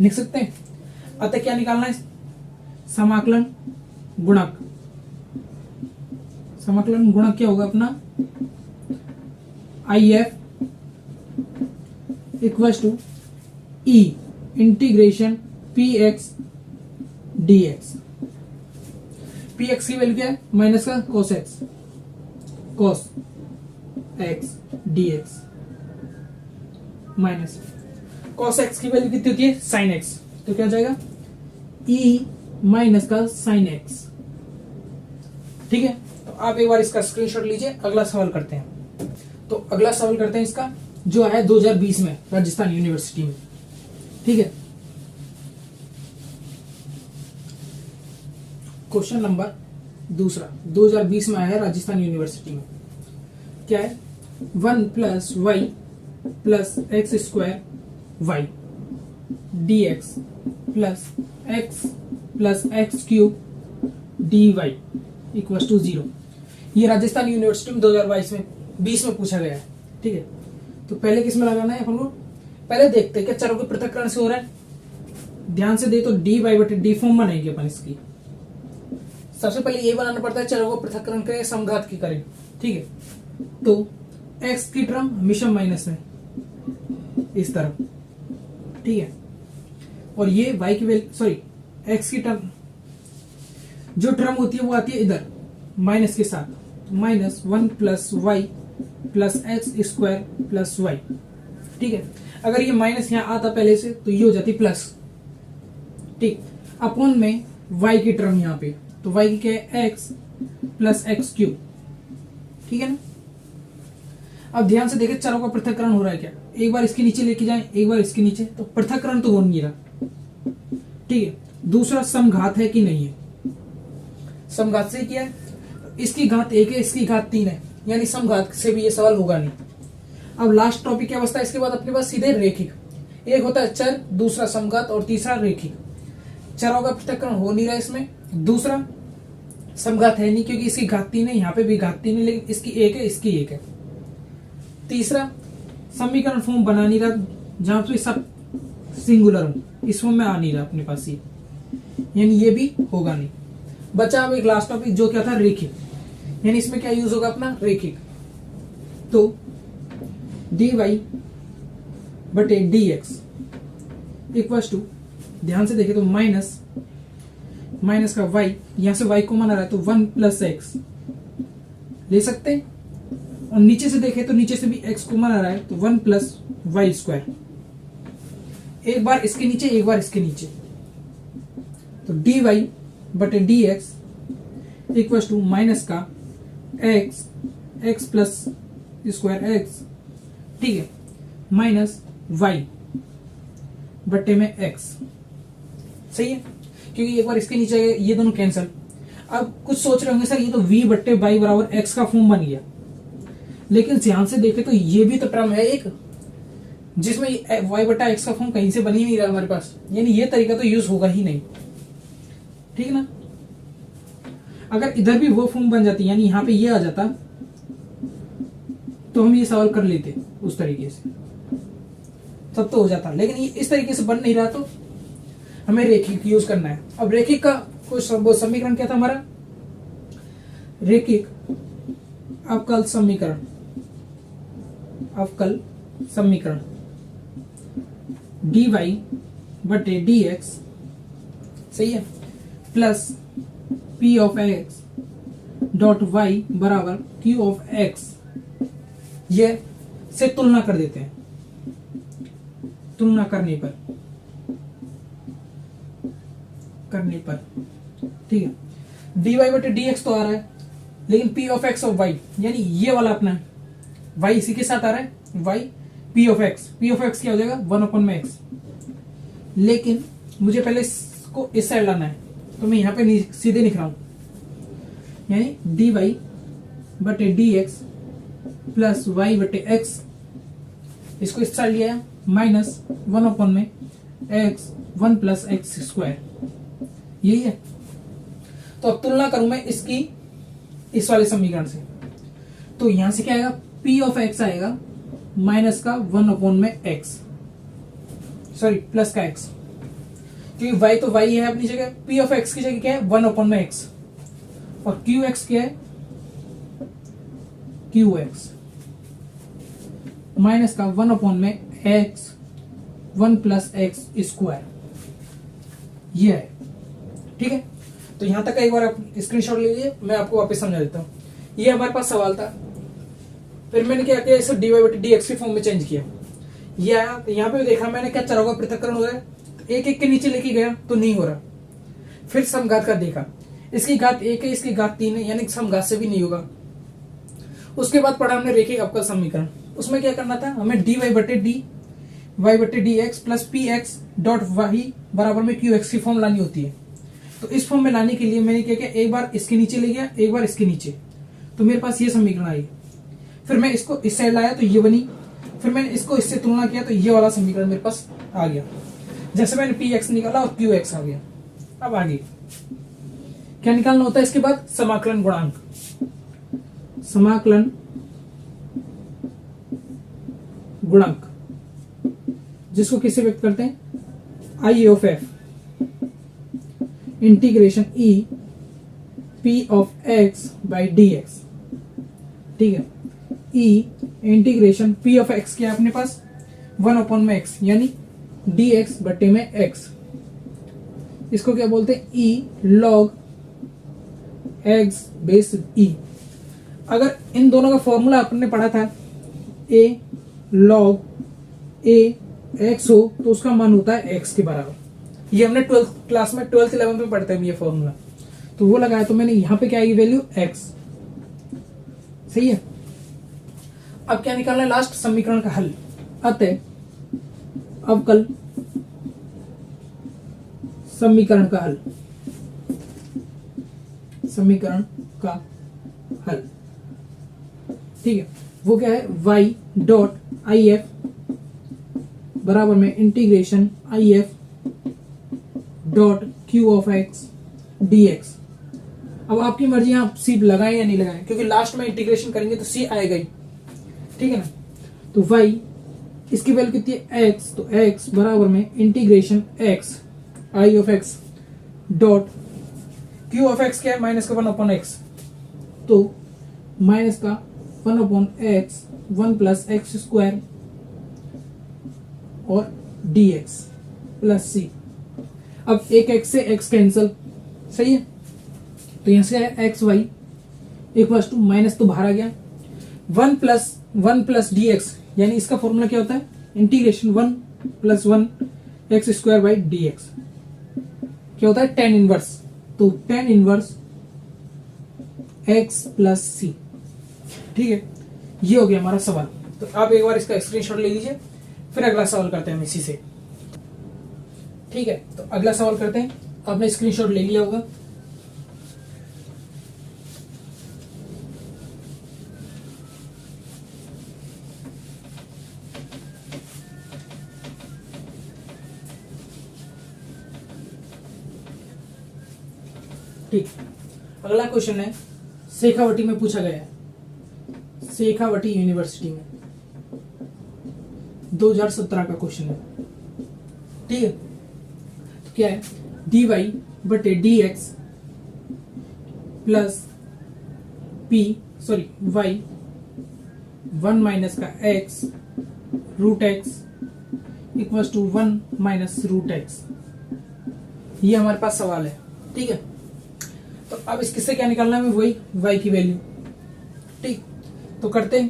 लिख सकते हैं। अतः क्या निकालना है, समाकलन गुणक। समाकलन गुणक क्या होगा अपना, IF equal to E integration px dx। px की वैल्यू क्या है, माइनस का cos x dx minus cos x की वैल्यू कितनी होती है, sin x, तो क्या हो जाएगा E माइनस का sin x। ठीक है, तो आप एक बार इसका स्क्रीनशॉट लीजिए। अगला सवाल करते हैं, तो अगला सवाल करते हैं इसका, जो है 2020 में राजस्थान यूनिवर्सिटी में। ठीक है, क्वेश्चन नंबर दूसरा 2020 में आया है राजस्थान यूनिवर्सिटी में। क्या है, 1 plus y plus x square y dx plus x cube d y equal to 0। ये राजस्थान यूनिवर्सिटी में 2020 में पूछा गया है। ठीक है, तो पहले किस में लगाना है अपन को, पहले देखते हैं क्या चरों के पृथक्करण से हो रहा है। ध्यान से दे तो डी वाई बटे डी फॉर्म बनाएंगे अपन इसकी। सबसे पहले ये बनाना पड़ता है चरों को पृथक्करण करें समघात की करें। ठीक है, तो x की टर्म हमेशा माइनस में इस तरफ। ठीक है, और ये y की वैल्यू सॉरी x की टर्म जो टर्म होती है वो आती है इधर माइनस के साथ। Minus 1 plus y plus x square plus y. ठीक है, अगर ये माइनस यहाँ आता पहले से तो ये हो जाती प्लस। ठीक, अपॉन में y की टर्म यहाँ पे, तो y की क्या है, एक्स प्लस एक्स क्यूब। ठीक है ना। अब ध्यान से देखें चरों का पृथक्करण हो रहा है क्या, एक बार इसके नीचे लेके जाएं, एक बार इसके नीचे, तो पृथक्करण तो हो नहीं रहा। ठीक है, दूसरा समघात है कि नहीं है, समघात से किया है, इसकी घात 1 है, इसकी घात 3 है, यानी समघात से भी ये सवाल होगा नहीं। अब लास्ट टॉपिक क्या बचता है इसके बाद अपने पास, सीधे रेखिक। एक होता है चर, दूसरा समघात और तीसरा रेखिक। चरों का पृथक्करण हो नहीं रहा इसमें, दूसरा समघात है नहीं क्योंकि इसकी घात 3 है, यहाँ पे भी घात 3 है, लेकिन इसकी 1 है, इसकी 1 है। तीसरा समीकरण फॉर्म बना नहीं रहा, जहां पे सब सिंगुलर हो, इस फॉर्म में आ नहीं रहा अपने पास ये, यानी ये भी होगा नहीं। बचा अब एक लास्ट टॉपिक जो क्या था, रेखिक, यानी इसमें क्या यूज होगा अपना, रेखिक। तो dy बटे dx इक्वल्स टू, ध्यान से देखें तो माइनस का y, यहां से y को माना रहा है तो 1 प्लस एक्स ले सकते हैं, और नीचे से देखें तो नीचे से भी x को माना रहा है तो 1 प्लस वाई स्क्वायर। एक बार इसके नीचे, एक बार इसके नीचे, तो dy बटे dx इक्वल्स टू माइनस का x प्लस स्क्वायर एक्स, ठीक है, माइनस y बटे में x। सही है, क्योंकि एक बार इसके नीचे ये दोनों कैंसिल। अब कुछ सोच रहे होंगे सर ये तो v बट्टे वाई बराबर x का फॉर्म बन गया, लेकिन ध्यान से देखें तो ये भी तो टर्म है एक जिसमें y बटा x का फॉर्म कहीं से बन ही नहीं रहा हमारे पास, यानी ये तरीका तो यूज होगा ही नहीं। ठीक ना। अगर इधर भी वो फॉर्म बन जाती, यानी यहाँ पे ये आ जाता, तो हम ये सवाल कर लेते उस तरीके से, तब तो हो जाता, लेकिन ये इस तरीके से बन नहीं रहा, तो हमें रेखिक यूज करना है। अब रेखिक का कुछ समीकरण क्या था हमारा, रेखिक अवकल समीकरण, अवकल समीकरण dy बटे dx, सही है, plus p of x dot y बराबर q ऑफ x, ये से तुलना कर देते हैं, तुलना करने पर ठीक है, dy बटे dx तो आ रहा है, लेकिन p of x of y, यानी ये वाला अपना है, y इसी के साथ आ रहा है, y p ऑफ x क्या हो जाएगा 1/x, लेकिन मुझे पहले इसको इस साइड लाना है, तो मैं यहाँ पे सीधे लिख रहा हूं, यानी dy बटे dx प्लस y बटे x, इसको इस साइड लिया minus 1/x 1 plus x square, यही है। तो अब तुलना करूं मैं इसकी इस वाले समीकरण से, तो यहां से क्या आएगा, p ऑफ x आएगा माइनस का 1/x, सॉरी प्लस का x, क्योंकि y तो y है अपनी जगह, p ऑफ x की जगह क्या है 1/x, और qx क्या है qx माइनस का 1/x 1 प्लस एक्स स्क्वायर, ये है। ठीक है, तो यहां तक का एक बार आप स्क्रीनशॉट ले लीजिए, मैं आपको वापस समझा देता हूं। ये हमारे पास सवाल था, फिर मैंने क्या किया, इसे dy बटे dx के फॉर्म में चेंज किया, ये आया, तो यहाँ पे देखा मैंने क्या चरों का पृथक्करण हो रहा है, तो एक एक के नीचे लेके गया तो नहीं हो रहा, फिर समघात का देखा, इसकी घात 1 है, इसकी घात 3 है, यानी समघात से भी नहीं होगा। उसके बाद पढ़ा हमने रेखिक अवकल समीकरण, उसमें क्या करना था हमें, dy बटे dx plus p x dot y बराबर में क्यू एक्स की फॉर्म लानी होती है। तो इस फॉर्म में लाने के लिए मैंने क्या किया, एक बार इसके नीचे ले गया, एक बार इसके नीचे, तो मेरे पास ये समीकरण आई। फिर मैं इसको इस साइड लाया तो ये बनी, फिर मैंने इसको इससे तुलना किया तो ये वाला समीकरण मेरे पास आ गया। जैसे मैंने पी एक्स निकाला और क्यू एक्स आ गया। अब आगे क्या निकालना होता है, इसके बाद समाकलन गुणांक, समाकलन गुणांक जिसको किससे व्यक्त करते हैं, I of f integration e p of x by d x. ठीक है, e integration p of x क्या है अपने पास 1/x, यानी डी एक्स बटे में एक्स, इसको क्या बोलते हैं, ई लॉग एक्स बेस ई। अगर इन दोनों का फॉर्मूला आपने पढ़ा था a log a x हो तो उसका मान होता है x के बराबर। ये हमने 12th क्लास में 12th 11th में पढ़ते हैं ये फॉर्मूला, तो वो लगाया तो मैंने यहाँ पे क्या आएगी वैल्यू x। सही है। अब क्या निकालना है, लास्ट समीकरण का हल। अतः अवकल समीकरण का हल, समीकरण का हल, ठीक है। वो क्या है, y डॉट आई एफ बराबर में integration I F dot Q of x d x. अब आपकी मर्जी, आप सी लगाएं या नहीं लगाएं, क्योंकि लास्ट में इंटीग्रेशन करेंगे तो सी आएगा ही, ठीक है ना। तो y इसकी वैल्यू कितनी है x, तो x बराबर में integration x I of x dot Q of x क्या है, माइनस का 1/x, तो माइनस का 1/x 1 प्लस एक्स स्क्वायर और dx प्लस c। अब एक x से x कैंसल, सही है। तो यहां से है x y equal to minus तो बाहर आ गया 1 प्लस डी एक्स, यानी इसका फॉर्मूला क्या होता है, integration 1 plus 1 x square by d x क्या होता है, टेन इनवर्स। तो tan inverse x plus c, ठीक है। ये हो गया हमारा सवाल। तो आप एक बार इसका स्क्रीनशॉट ले लीजिए, फिर अगला सवाल करते हैं हम इसी से, ठीक है। तो अगला सवाल करते हैं, आपने स्क्रीनशॉट ले लिया होगा। ठीक, अगला क्वेश्चन है शेखावटी में पूछा गया है, शेखावटी यूनिवर्सिटी में 2017 का क्वेश्चन है, ठीक है। तो क्या है, dy बटे dx प्लस y 1 माइनस का x root x equals to 1 minus root x। ये हमारे पास सवाल है, ठीक है। तो अब इससे क्या निकालना है, वही y की वैल्यू, ठीक। तो करते हैं,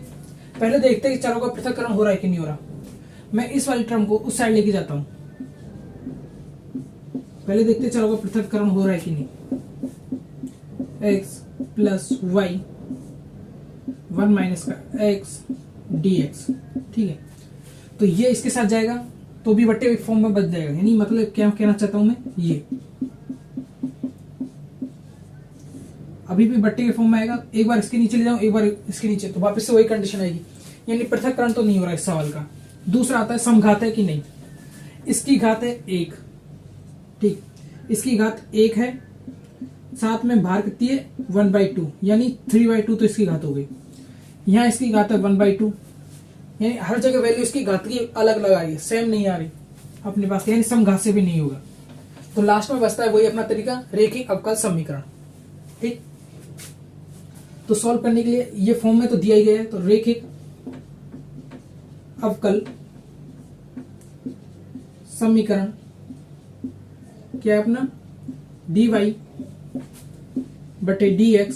पहले देखते हैं कि चरों का पृथक्करण हो रहा है कि नहीं हो रहा। मैं इस वाली टर्म को उस साइड लेके जाता हूं, पहले देखते हैं चरों का पृथक्करण हो रहा है कि नहीं। x प्लस वाई 1 माइनस का x dx, ठीक है। तो ये इसके साथ जाएगा तो भी बट्टे फॉर्म में बच जाएगा, यानी मतलब क्या कहना चाहता हूं मैं, ये अभी भी बट्टे के फॉर्म में आएगा। एक बार इसके नीचे ले जाऊं, एक बार इसके नीचे, तो वापस से वही कंडीशन आएगी, यानी पृथक्करण तो नहीं हो रहा इस सवाल का। दूसरा आता है समघात है कि नहीं। इसकी घात है 1, ठीक, इसकी घात 1 है, साथ में भार कितनी है 1/2, यानी 3/2, तो इसकी घात हो गई। यहाँ इसकी घात है 1/2, यानी हर जगह वैल्यू इसकी घात की अलग अलग आ रही है, सेम नहीं आ रही अपने पास, यानी समघात से भी नहीं होगा। तो लास्ट में बचता है वही अपना तरीका, रेखिक अवकल समीकरण, ठीक। तो सॉल्व करने के लिए ये फॉर्म में तो दिया ही गया है, तो रेखिक अवकल समीकरण क्या है अपना, dy बटे dx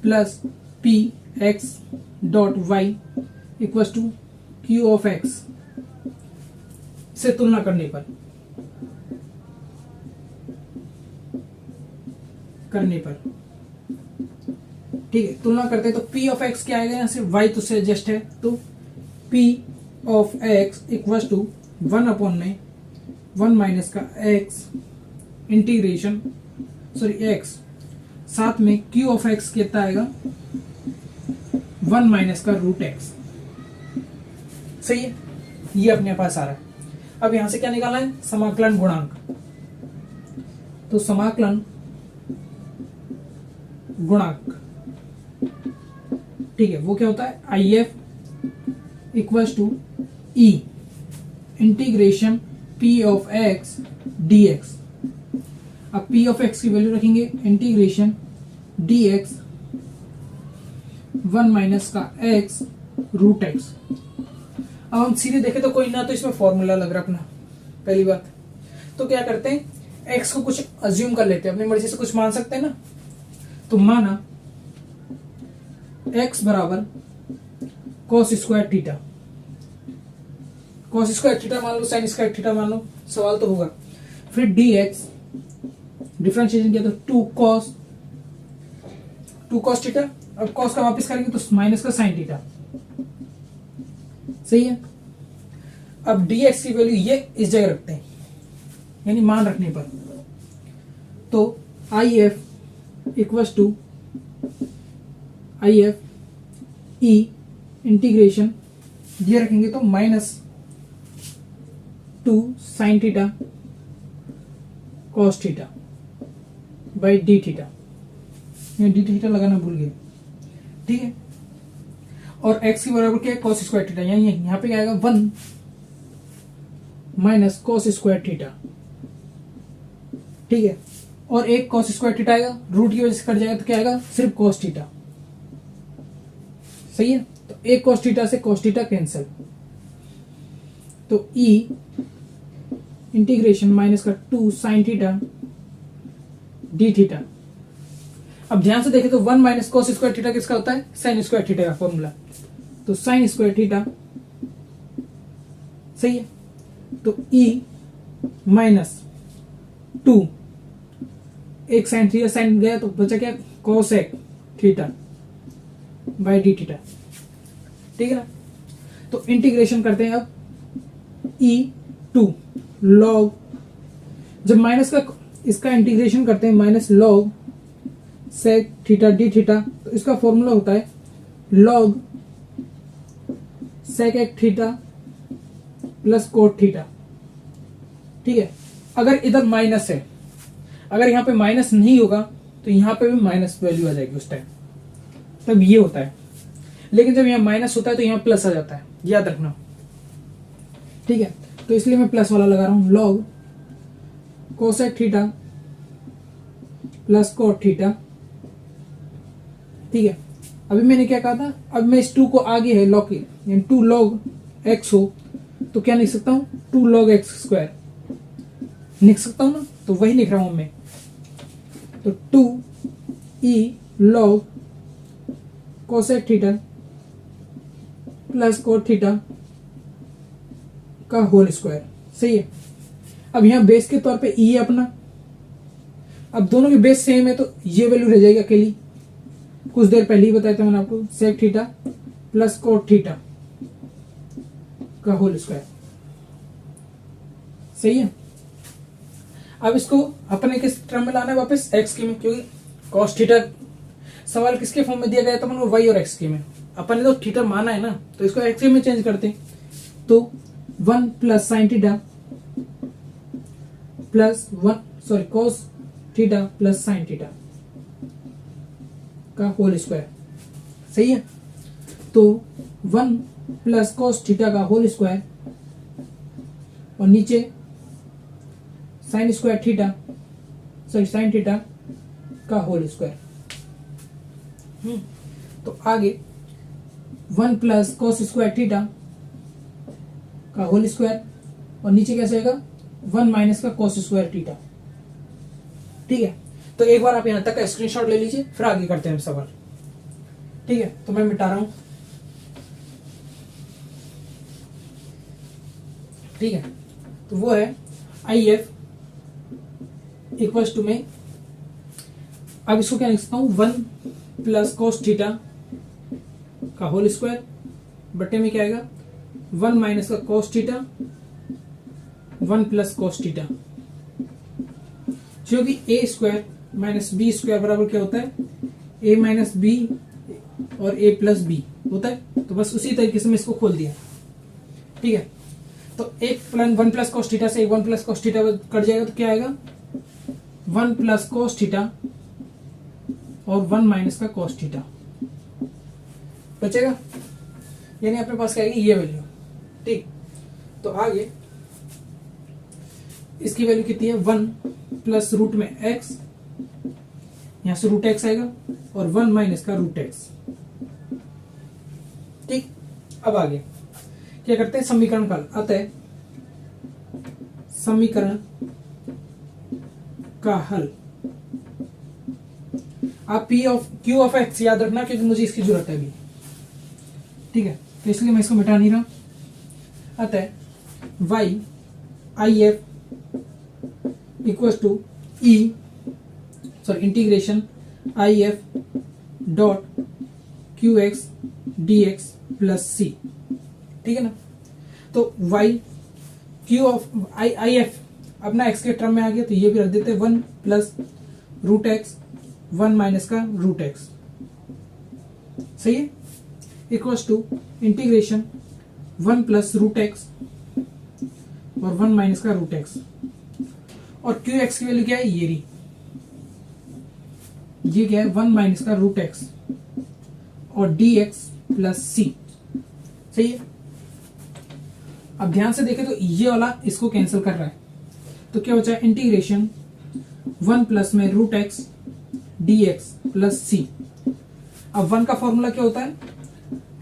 plus p x dot y equal to q of x से तुलना करने पर ठीक है, तुलना करते हैं तो p ऑफ x क्या आएगा, यहाँ से y तो से एडजस्ट है, तो p of x equal to 1 minus का x इंटीग्रेशन x, साथ में q ऑफ x कितना आएगा 1 माइनस का रूट x। सही है, ये अपने पास आ रहा है। अब यहां से क्या निकालना है, समाकलन गुणांक। तो समाकलन गुणांक, ठीक है, वो क्या होता है, I F equals to E integration p of x d x. अब पी ऑफ एक्स की वैल्यू रखेंगे इंटीग्रेशन डी एक्स 1 माइनस का एक्स रूट एक्स। अब हम सीधे देखें तो कोई ना तो इसमें फॉर्मूला लग रहा अपना, पहली बात। तो क्या करते हैं, एक्स को कुछ अज्यूम कर लेते हैं, अपनी मर्जी से कुछ मान सकते हैं ना। तो माना x बराबर cos square theta, cos square theta मान लो, sin स्क्वायर थीटा मान लो, सवाल तो होगा। फिर dx डिफरेंशिएशन किया तो 2 cos थीटा, अब cos का वापस करेंगे तो माइनस का sin थीटा, सही है। अब dx की वैल्यू ये इस जगह रखते हैं, यानी मान रखने पर, तो IF equals to IF E integration ये रखेंगे तो -2 sin theta cos theta by d theta, d theta लगाना भूल गए, ठीक है। और x के बराबर क्या है, cos स्क्वायर थीटा, यानी यहाँ पे क्या आएगा 1 माइनस cos स्क्वायर थीटा, ठीक है। और एक cos स्क्वायर थीटा आएगा, रूट की वजह से कट जाएगा तो क्या आएगा, सिर्फ cos थीटा, सही है। तो एक cos थीटा से cos थीटा कैंसिल, तो E इंटीग्रेशन माइनस का 2 sin थीटा डी थीटा। अब ध्यान से देखें तो 1 माइनस cos स्क्वायर थीटा किसका होता है, sin स्क्वायर थीटा का फॉर्मूला, तो sin स्क्वायर थीटा, सही है। तो E माइनस 2, एक sin थीटा, sin गया तो बचा क्या, cosec theta by d theta, ठीक है ना। तो इंटीग्रेशन करते हैं अब E2 log, जब माइनस का इसका इंटीग्रेशन करते हैं minus log sec theta d theta, तो इसका फॉर्मूला होता है log sec एक थीटा प्लस कोट थीटा, ठीक है। अगर इधर माइनस है, अगर यहाँ पे माइनस नहीं होगा तो यहाँ पे भी माइनस वैल्यू आ जाएगी उस टाइम, तब ये होता है। लेकिन जब यहाँ माइनस होता है तो यहाँ प्लस आ जाता है, याद रखना, ठीक है। तो इसलिए मैं प्लस वाला लगा रहा हूं, log cosec theta plus cot theta, ठीक है। अभी मैंने क्या कहा था, अब मैं इस 2 को आगे है log की, यानी 2 log x हो तो क्या लिख सकता हूं, 2 log x स्क्वायर लिख सकता हूं ना, तो वही लिख रहा हूं मैं। तो 2e log cosec theta plus cot theta का होल स्क्वायर, सही है। अब यहां बेस के तौर पे ई है अपना, अब दोनों की बेस सेम है तो ये वैल्यू रह जाएगी अकेली, कुछ देर पहले ही बताया था मैंने आपको, sec theta plus cot theta का होल स्क्वायर, सही है। अब इसको अपने किस टर्म में लाना है वापस, एक्स की में, क्योंकि कॉस थीटा सवाल किसके फॉर्म में दिया गया था, मतलब वाई और एक्स की में, अपन ने तो थीटा माना है ना, तो इसको एक्स में चेंज करते हैं। तो 1 plus sine theta plus 1 sorry cos theta plus sine theta का होल स्क्वायर, सही है। तो 1 प्लस कॉस थीटा का होल स्क्वायर और नीचे sine square theta sorry sine theta का होल स्क्वायर। तो आगे 1 प्लस कॉस स्क्वायर थीटा का होल स्क्वायर और नीचे कैसे आएगा 1 माइनस का कॉस स्क्वायर थीटा, ठीक है। तो एक बार आप यहां तक का स्क्रीनशॉट ले लीजिए, फिर आगे करते हैं सवाल, ठीक है। तो मैं मिटा रहा हूं, ठीक है। तो वो है IF इक्वल्स टू में, अब इसको क्या लिख सकता हूं 1 प्लस कॉस थीटा का होल स्क्वायर बटे में क्या आएगा 1 माइनस का cos theta 1 plus cos theta, जो कि ए स्क्वायर माइनस बी स्क्वायर बराबर क्या होता है ए माइनस बी और ए प्लस बी होता है। तो बस उसी तरीके से मैं इसको खोल दिया, ठीक है। तो एक 1 प्लस कॉस थीटा से 1 प्लस कॉस थीटा कट जाएगा तो क्या आएगा 1 प्लस कॉस थीटा और 1 माइनस का कॉस थीटा बचेगा, यानी अपने पास क्या आएगी ये वैल्यू, ठीक। तो आगे इसकी वैल्यू कितनी है 1 प्लस रूट में x, यहां से रूट x आएगा और 1 माइनस का रूट x, ठीक। अब आगे क्या करते हैं समीकरण का, अतः समीकरण का हल। आप क्यू ऑफ एक्स याद रखना क्योंकि मुझे इसकी जरूरत है अभी, ठीक है, तो इसलिए मैं इसको मिटा नहीं रहा। अतः y I F equal to integration I F dot q x d x plus c, ठीक है ना। तो y q of I f अपना एक्स के टर्म में आ गया, तो ये भी रख देते हैं 1 प्लस रूट एक्स 1 माइनस का रूट एक्स, सही है, equals to integration 1 plus root x और 1 माइनस का रूट एक्स, और क्यू एक्स की वैल्यू क्या है, ये क्या है 1 माइनस का रूट एक्स और डी एक्स प्लस सी, सही है। अब ध्यान से देखें तो ये वाला इसको कैंसिल कर रहा है, तो क्या बचा है इंटीग्रेशन 1 प्लस में root x d x plus c. अब 1 का फॉर्मूला क्या होता है,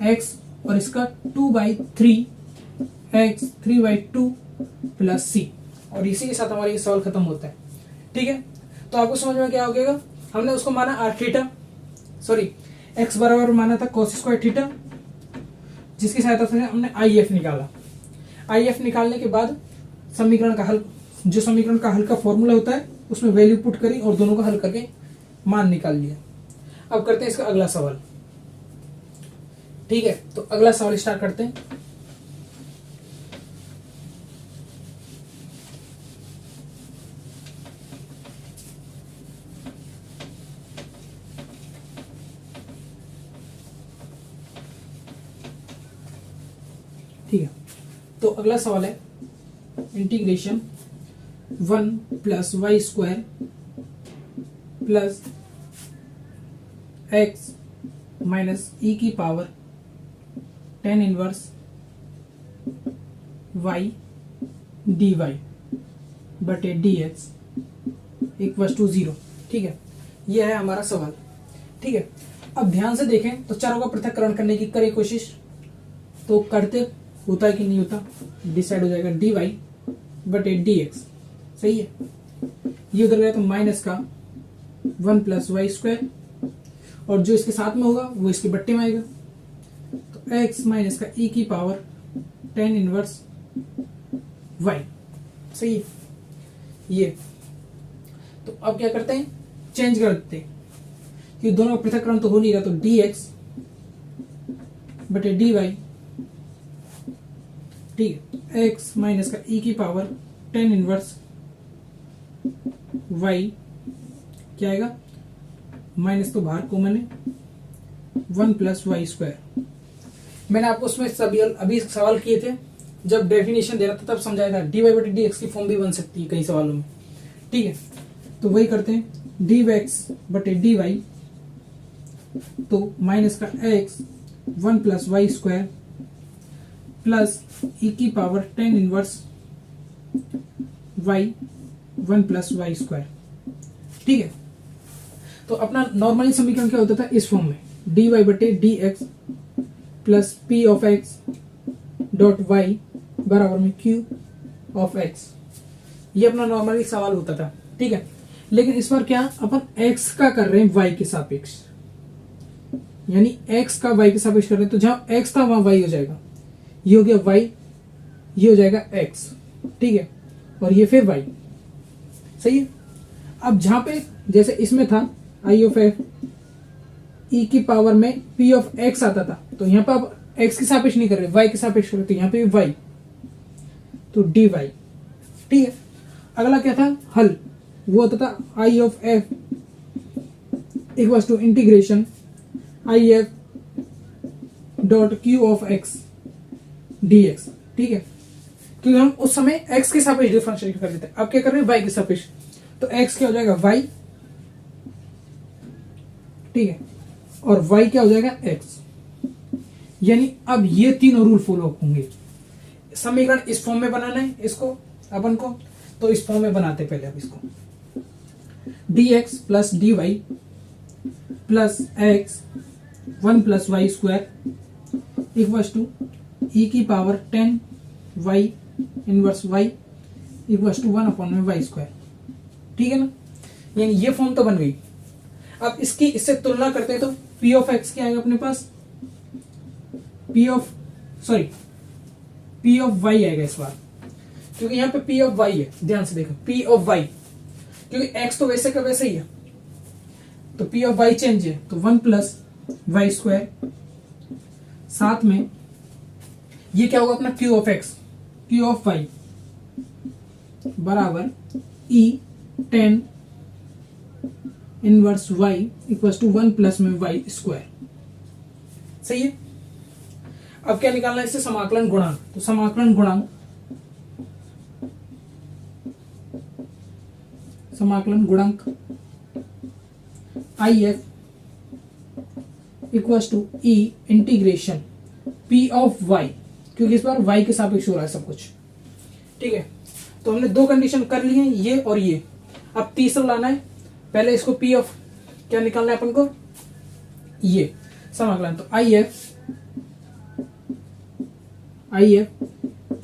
x और इसका 2/3 x 3/2 प्लस सी, और इसी के साथ हमारा ये सवाल खत्म होता है, ठीक है। तो आपको समझ में क्या हो गया, हमने उसको माना आर थीटा, सॉरी x बराबर माना था cos स्क्वायर थीटा, जिसकी सहायता से हमने आई एफ निकाला। आई एफ निकालने के बाद समीकरण का हल, जो समीकरण का हल का फॉर्मूला होता है उसमें वैल्यू पुट करी और दोनों का हल करके मान निकाल लिया। अब करते हैं इसका अगला सवाल, ठीक है। तो अगला सवाल स्टार्ट करते हैं। ठीक है, तो अगला सवाल है integration 1 plus y square plus x minus e की power 10 inverse y d y बटे डी एक्स इक्वल टू 0, ठीक है। यह है हमारा सवाल, ठीक है। अब ध्यान से देखें तो चारों का पृथक्करण करने की करें कोशिश, तो करते होता है कि नहीं होता, डिसाइड हो जाएगा डी वाई बटे डी एक्स, सही है। ये उधर गया तो माइनस का 1 प्लस वाई स्क्वायर, और जो इसके साथ में होगा वो इसके बट्टे में आएगा, तो एक्स माइनस का ई की पावर 10 इनवर्स वाई, सही है। ये तो अब क्या करते हैं, चेंज कर देते हैं कि दोनों का पृथक्करण तो हो नहीं रहा, तो डी एक्स बटे डी वाई, ठीक है, एक्स माइनस का ई की पावर 10 इनवर्स वाई, क्या आएगा, माइनस तो बाहर कॉमन है 1 प्लस वाई स्क्वायर। मैंने आपको उसमें सभी अभी सवाल किए थे, जब डेफिनेशन दे रहा था तब समझाया था, डी वाई बटे डी एक्स की फॉर्म भी बन सकती है कई सवालों में, ठीक है। तो वही करते हैं, डी एक्स बटे डी वाई, तो माइनस का x 1 plus y square plus e की power 10 inverse y 1 plus y square, ठीक है। तो अपना नॉर्मली समीकरण क्या होता था इस फॉर्म में, डी वाई बटे d x plus p of x dot y बराबर में क्यू ऑफ एक्स, ये अपना नॉर्मली सवाल होता था, ठीक है। लेकिन इस बार क्या अपन एक्स का कर रहे हैं वाई के सापेक्ष, यानी एक्स का वाई के सापेक्ष कर रहे हैं, तो जहां एक्स था वहां वाई हो जाएगा, ये हो गया वाई, ये हो जाएगा एक्स, ठीक है, और ये फिर वाई, सही है। अब जहां पे जैसे इसमें था आई ऑफ एफ ई की पावर में पी ऑफ एक्स आता था, तो यहां पर अब एक्स के सापेक्ष नहीं कर रहे, वाई के सापेक्ष कर रहे, तो यहां पे वाई, तो डी वाई, ठीक है। अगला क्या था हल, वो होता था I of f equal to integration I F dot Q of x d x, ठीक है, क्योंकि हम उस समय x के सापेक्ष डिफरेंशिएट कर देते हैं, अब क्या कर रहे हैं y के सापेक्ष, तो x क्या हो जाएगा y, ठीक है, और y क्या हो जाएगा x, यानी अब ये तीनों रूल फॉलो होंगे। समीकरण इस फॉर्म में बनाना है इसको अपन को, तो इस फॉर्म में बनाते पहले अब इसको, dx plus dy plus x 1 plus y square equal to e की power 10 y inverse y equal to 1 upon में वाई स्क्वायर, ठीक है ना। यानी ये फॉर्म तो बन गई। अब इसकी इससे तुलना करते हैं तो पी ऑफ एक्स क्या आएगा अपने पास, पी ऑफ वाई आएगा इस बार, क्योंकि यहाँ पे पी ऑफ वाई है, ध्यान से देखो पी ऑफ वाई, क्योंकि एक्स तो वैसे का वैसे ही है, तो पी ऑफ वाई चेंज है, तो 1 प्लस वाई स्क्वायर, साथ में ये क्या होगा अपना q of x, q of y बराबर e ten inverse y equal to 1 plus में वाई स्क्वायर। सही है। अब क्या निकालना है इससे, समाकलन गुणांक, तो समाकलन गुणांक I F equal to E integration p of y, क्योंकि इस बार वाई के सापेक्ष हो रहा है सब कुछ। ठीक है, तो हमने दो कंडीशन कर ली है, ये और ये। अब तीसरा लाना है, पहले इसको पी ऑफ क्या निकालना है अपन को, ये समाकलन, तो I F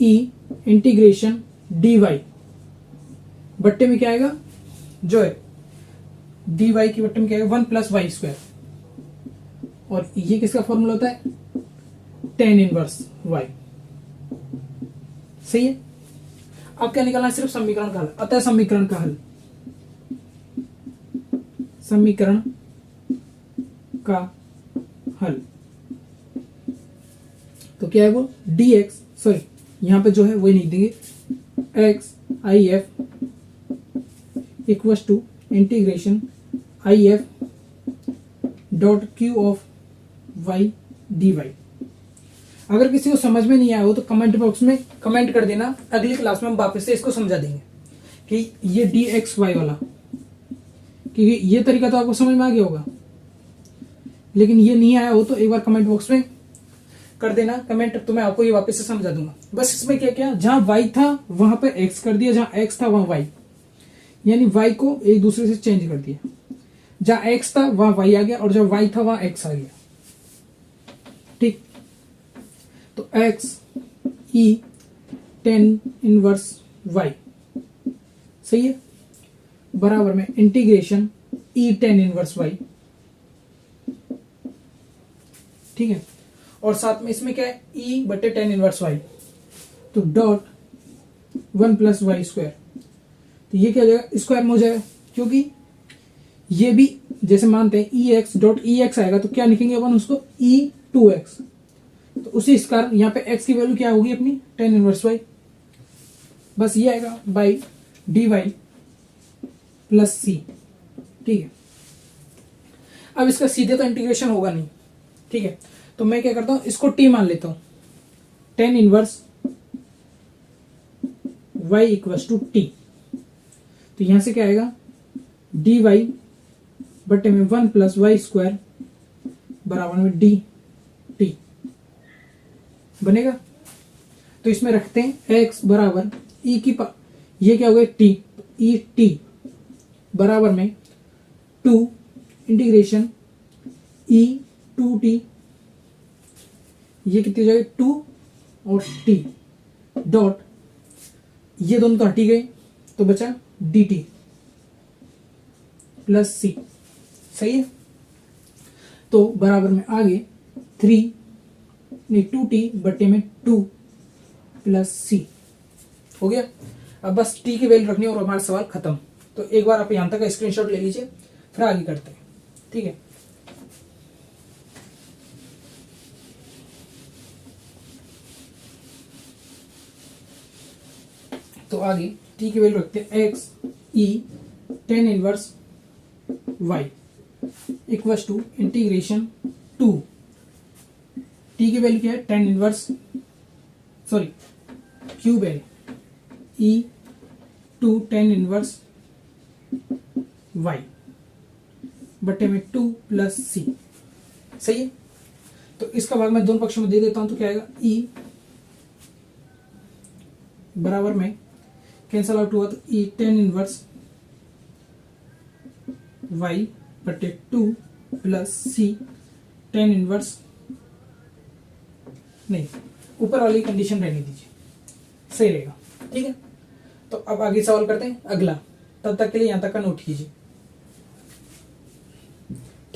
E integration d y बट्टे में क्या आएगा, जो है डी वाई की बट्टे में क्या आएगा 1 प्लस वाई स्क्वायर, और ये किसका फॉर्मूला होता है, टेन इनवर्स वाई। सही है। अब क्या निकालना है, सिर्फ समीकरण का हल, अतः समीकरण का हल, समीकरण का हल, तो क्या है वो dx, सॉरी यहां पे जो है वही नहीं देंगे, x I F equal to integration I F dot Q of y d y. अगर किसी को समझ में नहीं आया हो तो कमेंट बॉक्स में कमेंट कर देना, अगली क्लास में हम वापस से इसको समझा देंगे कि ये डी एक्स वाई वाला, क्योंकि ये तरीका तो आपको समझ में आ गया होगा, लेकिन ये नहीं आया हो तो एक बार कमेंट बॉक्स में कर देना कमेंट, तो मैं आपको ये वापस से समझा दूंगा। बस इसमें क्या क्या, जहां y था वहां पे x कर दिया, जहां x था वहां y, यानी y को एक दूसरे से चेंज कर दिया, जहां x था वहां y आ गया और जहां y था वहां x आ गया। ठीक, तो x e tan inverse y, सही है, बराबर में integration e tan inverse y। ठीक है, और साथ में इसमें क्या है, e बटे टेन इनवर्स y, तो डॉट 1 प्लस वाई स्क्वायर, तो ये क्या हो जाएगा, स्क्वायर में हो जाएगा, क्योंकि ये भी जैसे मानते हैं ई एक्स डॉट ई एक्स आएगा, तो क्या लिखेंगे अपन उसको, ई टू एक्स, तो उसी इस कारण यहाँ पे x की वैल्यू क्या होगी अपनी, टेन इनवर्स y, बस ये आएगा by D y plus c. ठीक है, अब इसका सीधे तो इंटीग्रेशन होगा नहीं, ठीक है, तो मैं क्या करता हूं, इसको t मान लेता हूं, tan inverse y equal to t, तो यहां से क्या आएगा, डी वाई बटे में 1 प्लस वाई स्क्वायर बराबर में डी टी बनेगा। तो इसमें रखते हैं x बराबर ई की ये क्या हो गया t, ई टी बराबर में 2 इंटीग्रेशन ई टू टी, ये कितनी हो जाएगी 2 और t डॉट, ये दोनों तो हटी गए तो बचा dt प्लस c। सही है, तो बराबर में आगे 2t बटे में 2 प्लस c हो गया। अब बस t की वैल्यू रखनी है और हमारा सवाल खत्म। तो एक बार आप यहां तक का स्क्रीनशॉट ले लीजिए, फिर आगे करते हैं। ठीक है, तो आगे t की वैल्यू रखते हैं x e tan inverse y equal to integration 2, t की वैल्यू क्या है, टेन इनवर्स सॉरी क्यूब है e to tan inverse y बटे में 2 प्लस c। सही है, तो इसका भाग मैं दोनों पक्षों में दे देता हूं, तो क्या आएगा e बराबर में कैंसल आउट हुआ, तो e टेन इनवर्स y बटे 2 प्लस c टेन इनवर्स, नहीं ऊपर वाली कंडीशन रहने दीजिए, सही रहेगा। ठीक है, तो अब आगे सवाल करते हैं अगला, तब तक के लिए यहां तक का नोट कीजिए।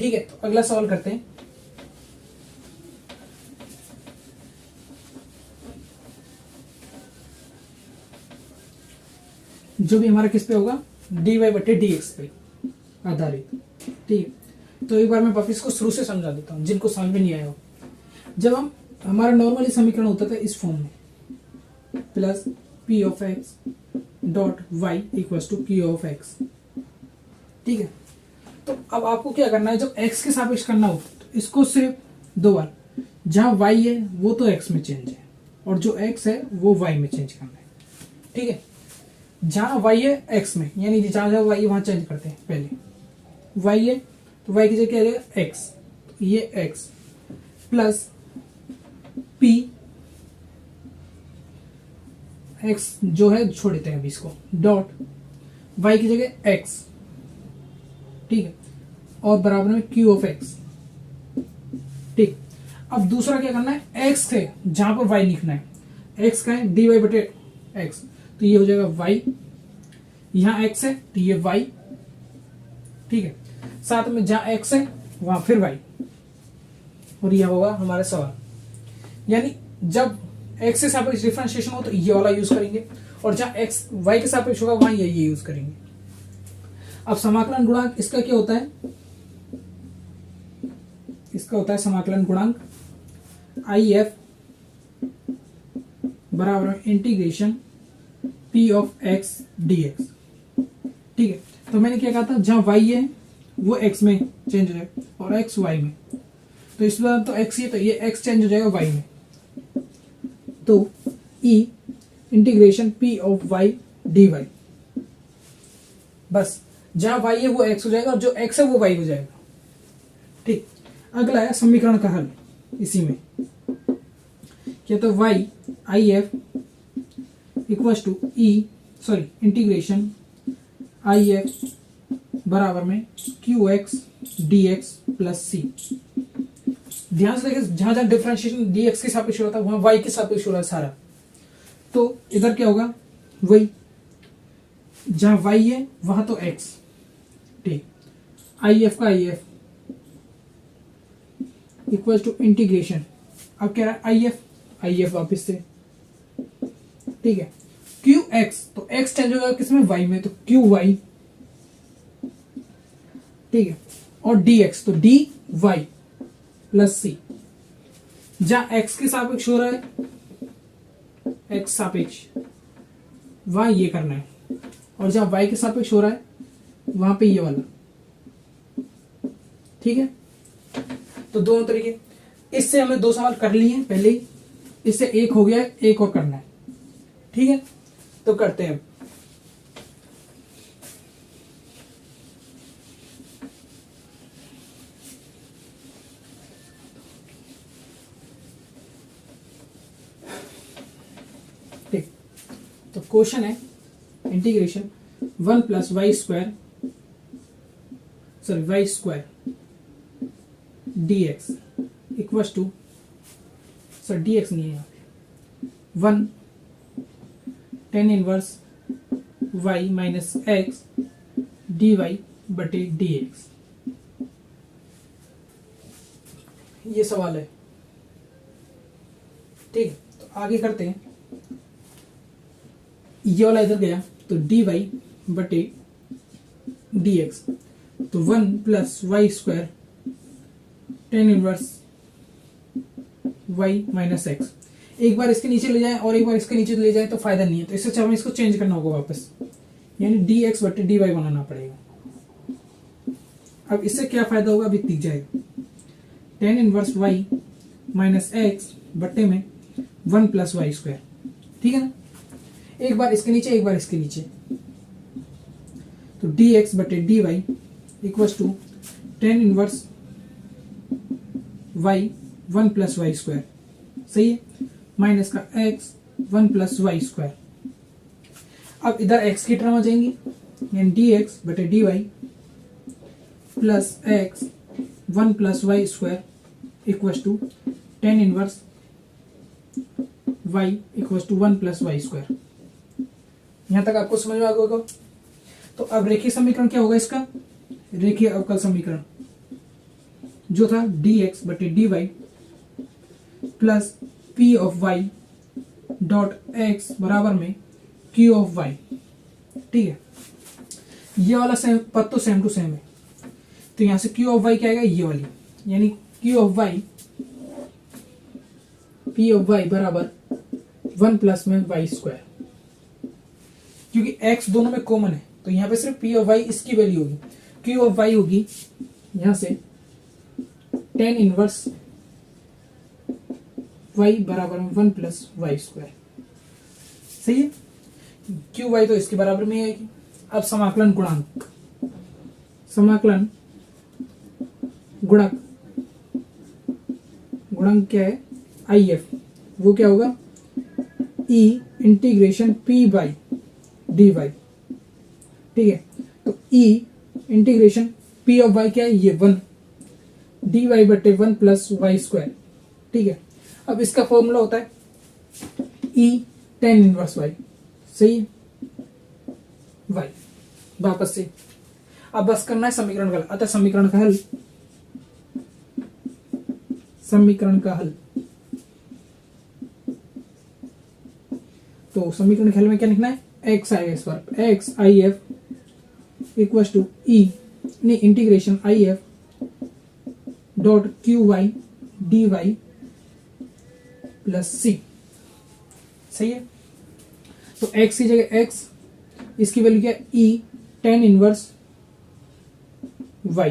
ठीक है, तो अगला सवाल करते हैं। जो भी हमारा किस पे होगा, dy बटे dx पे आधारित। ठीक है, तो एक बार मैं वापिस को शुरू से समझा देता हूँ जिनको समझ में नहीं आया हो। जब हमारा नॉर्मली समीकरण होता था इस फॉर्म में, plus p of x dot y equals to q of x। ठीक है, तो अब आपको क्या करना है, जब x के सापेक्ष करना हो तो इसको सिर्फ दो बार, जहां y है वो तो x में चेंज है और जो x है वो y में चेंज करना है। ठीक है, जहां y है x में, यानी जहां जहां y है वहां चेंज करते हैं। पहले y है तो y की जगह क्या रहेगा x, तो ये x प्लस p, x जो है छोड़ देते हैं अभी इसको, डॉट y की जगह x। ठीक है, और बराबर में q ऑफ x। ठीक, अब दूसरा क्या करना है, x थे जहां पर y लिखना है, x का है dy बटे x, तो ये हो जाएगा y, यहां x है तो ये y। ठीक है, साथ में जहां x है वहां फिर y, और यह होगा हमारा सवाल। यानी जब x के सापेक्ष डिफरेंशिएशन हो तो ये वाला यूज करेंगे, और जहां x y के सापेक्ष होगा वहां ये यूज करेंगे। अब समाकलन गुणांक इसका क्या होता है, इसका होता है समाकलन गुणांक IF बराबर integration p of x dx। ठीक है, तो मैंने क्या कहा था, जहां y है वो x में चेंज हो जाएगा और x y में, तो इस बार तो x ही है तो ये x चेंज हो जाएगा y में, तो e integration p of y dy। बस जहां y है वो x हो जाएगा और जो x है वो y हो जाएगा। ठीक, अगला है समीकरण का हल। इसी में क्या, तो y IF equals to integration IF बराबर में QX dx प्लस C। ध्यान से देखिए, जहां जहां डिफरेंशिएशन dx के सापेक्ष हो रहा था वहां y के सापेक्ष हो रहा है सारा, तो इधर क्या होगा, वही जहां y है वहां तो x। ठीक, IF का IF इक्वल टू इंटीग्रेशन, अब क्या रहा है IF वापिस से। ठीक है, QX तो x चेंज होगा किसमें, y में, तो QY। ठीक है, और dx तो dy प्लस c। जहां x के सापेक्ष हो रहा है x सापेक्ष, वहां ये करना है, और जहां y के सापेक्ष हो रहा है वहां पे ये वाला। ठीक है, तो दोनों तरीके, इससे हमने दो सवाल कर लिए हैं पहले ही, इससे एक हो गया है, एक और करना है। ठीक है, तो करते हैं। ठीक, तो क्वेश्चन है integration 1 plus y square dx equal to, sir dx नहीं है यहाँ पे, 1 tan inverse y minus x dy बटे dx। ये सवाल है। ठीक है, तो आगे करते हैं। ये वाला इधर गया तो dy बटे dx, तो 1 plus y square tan inverse y minus x। एक बार इसके नीचे ले जाए और एक बार इसके नीचे ले जाए तो फायदा नहीं है, तो इससे अच्छा हमें इसको चेंज करना होगा वापस, यानी dx बटे dy बनाना पड़ेगा। अब इससे क्या फायदा होगा अभी दिख जाएगा, tan inverse y minus x बट्टे में 1 प्लस वाई स्क्वायर। ठीक है ना, एक बार इसके नीचे एक बार इसके नीचे, तो dx बटे dy equals to tan inverse y 1 plus y square, सही है, माइनस का x 1 प्लस वाई स्क्वायर। अब इधर x की टर्म आ जाएंगी, यानी dx बटे dy plus x 1 plus y square equals to tan inverse y equals to 1 plus y square. यहां तक आपको समझ में आ गया होगा। तो अब रेखीय समीकरण क्या होगा इसका, रेखीय अवकल समीकरण जो था dx बटे dy plus p of y dot x बराबर में q ऑफ y। ठीक है, ये वाला सेम पद तो सेम टू सेम है, तो यहां से q ऑफ y क्या आएगा, ये वाली, यानी q of y p of y बराबर 1 प्लस में y स्क्वायर, क्योंकि x दोनों में कॉमन है तो यहाँ पे सिर्फ p ऑफ y इसकी वैल्यू होगी, q ऑफ y होगी यहाँ से tan इनवर्स y बराबर में 1 प्लस y स्क्वायर। सही है, q y तो इसके बराबर में आएगी। अब समाकलन गुणांक, समाकलन गुणक, गुणांक क्या है, IF, वो क्या होगा, E integration P by dy। ठीक है, तो E integration P of y क्या है, ये 1 dy बटे 1 प्लस y स्क्वायर। ठीक है, अब इसका फॉर्मूला होता है E tan इनवर्स y। सही है, y वापस से अब बस करना है समीकरण का हल। अतः समीकरण का हल, समीकरण का हल, तो समीकरण के हल में क्या लिखना है, एक्स आई एस पर x I F equal to e नहीं integration I F dot q y d y plus c. सही है, तो x की जगह x, इसकी वैल्यू क्या है, e tan इनवर्स y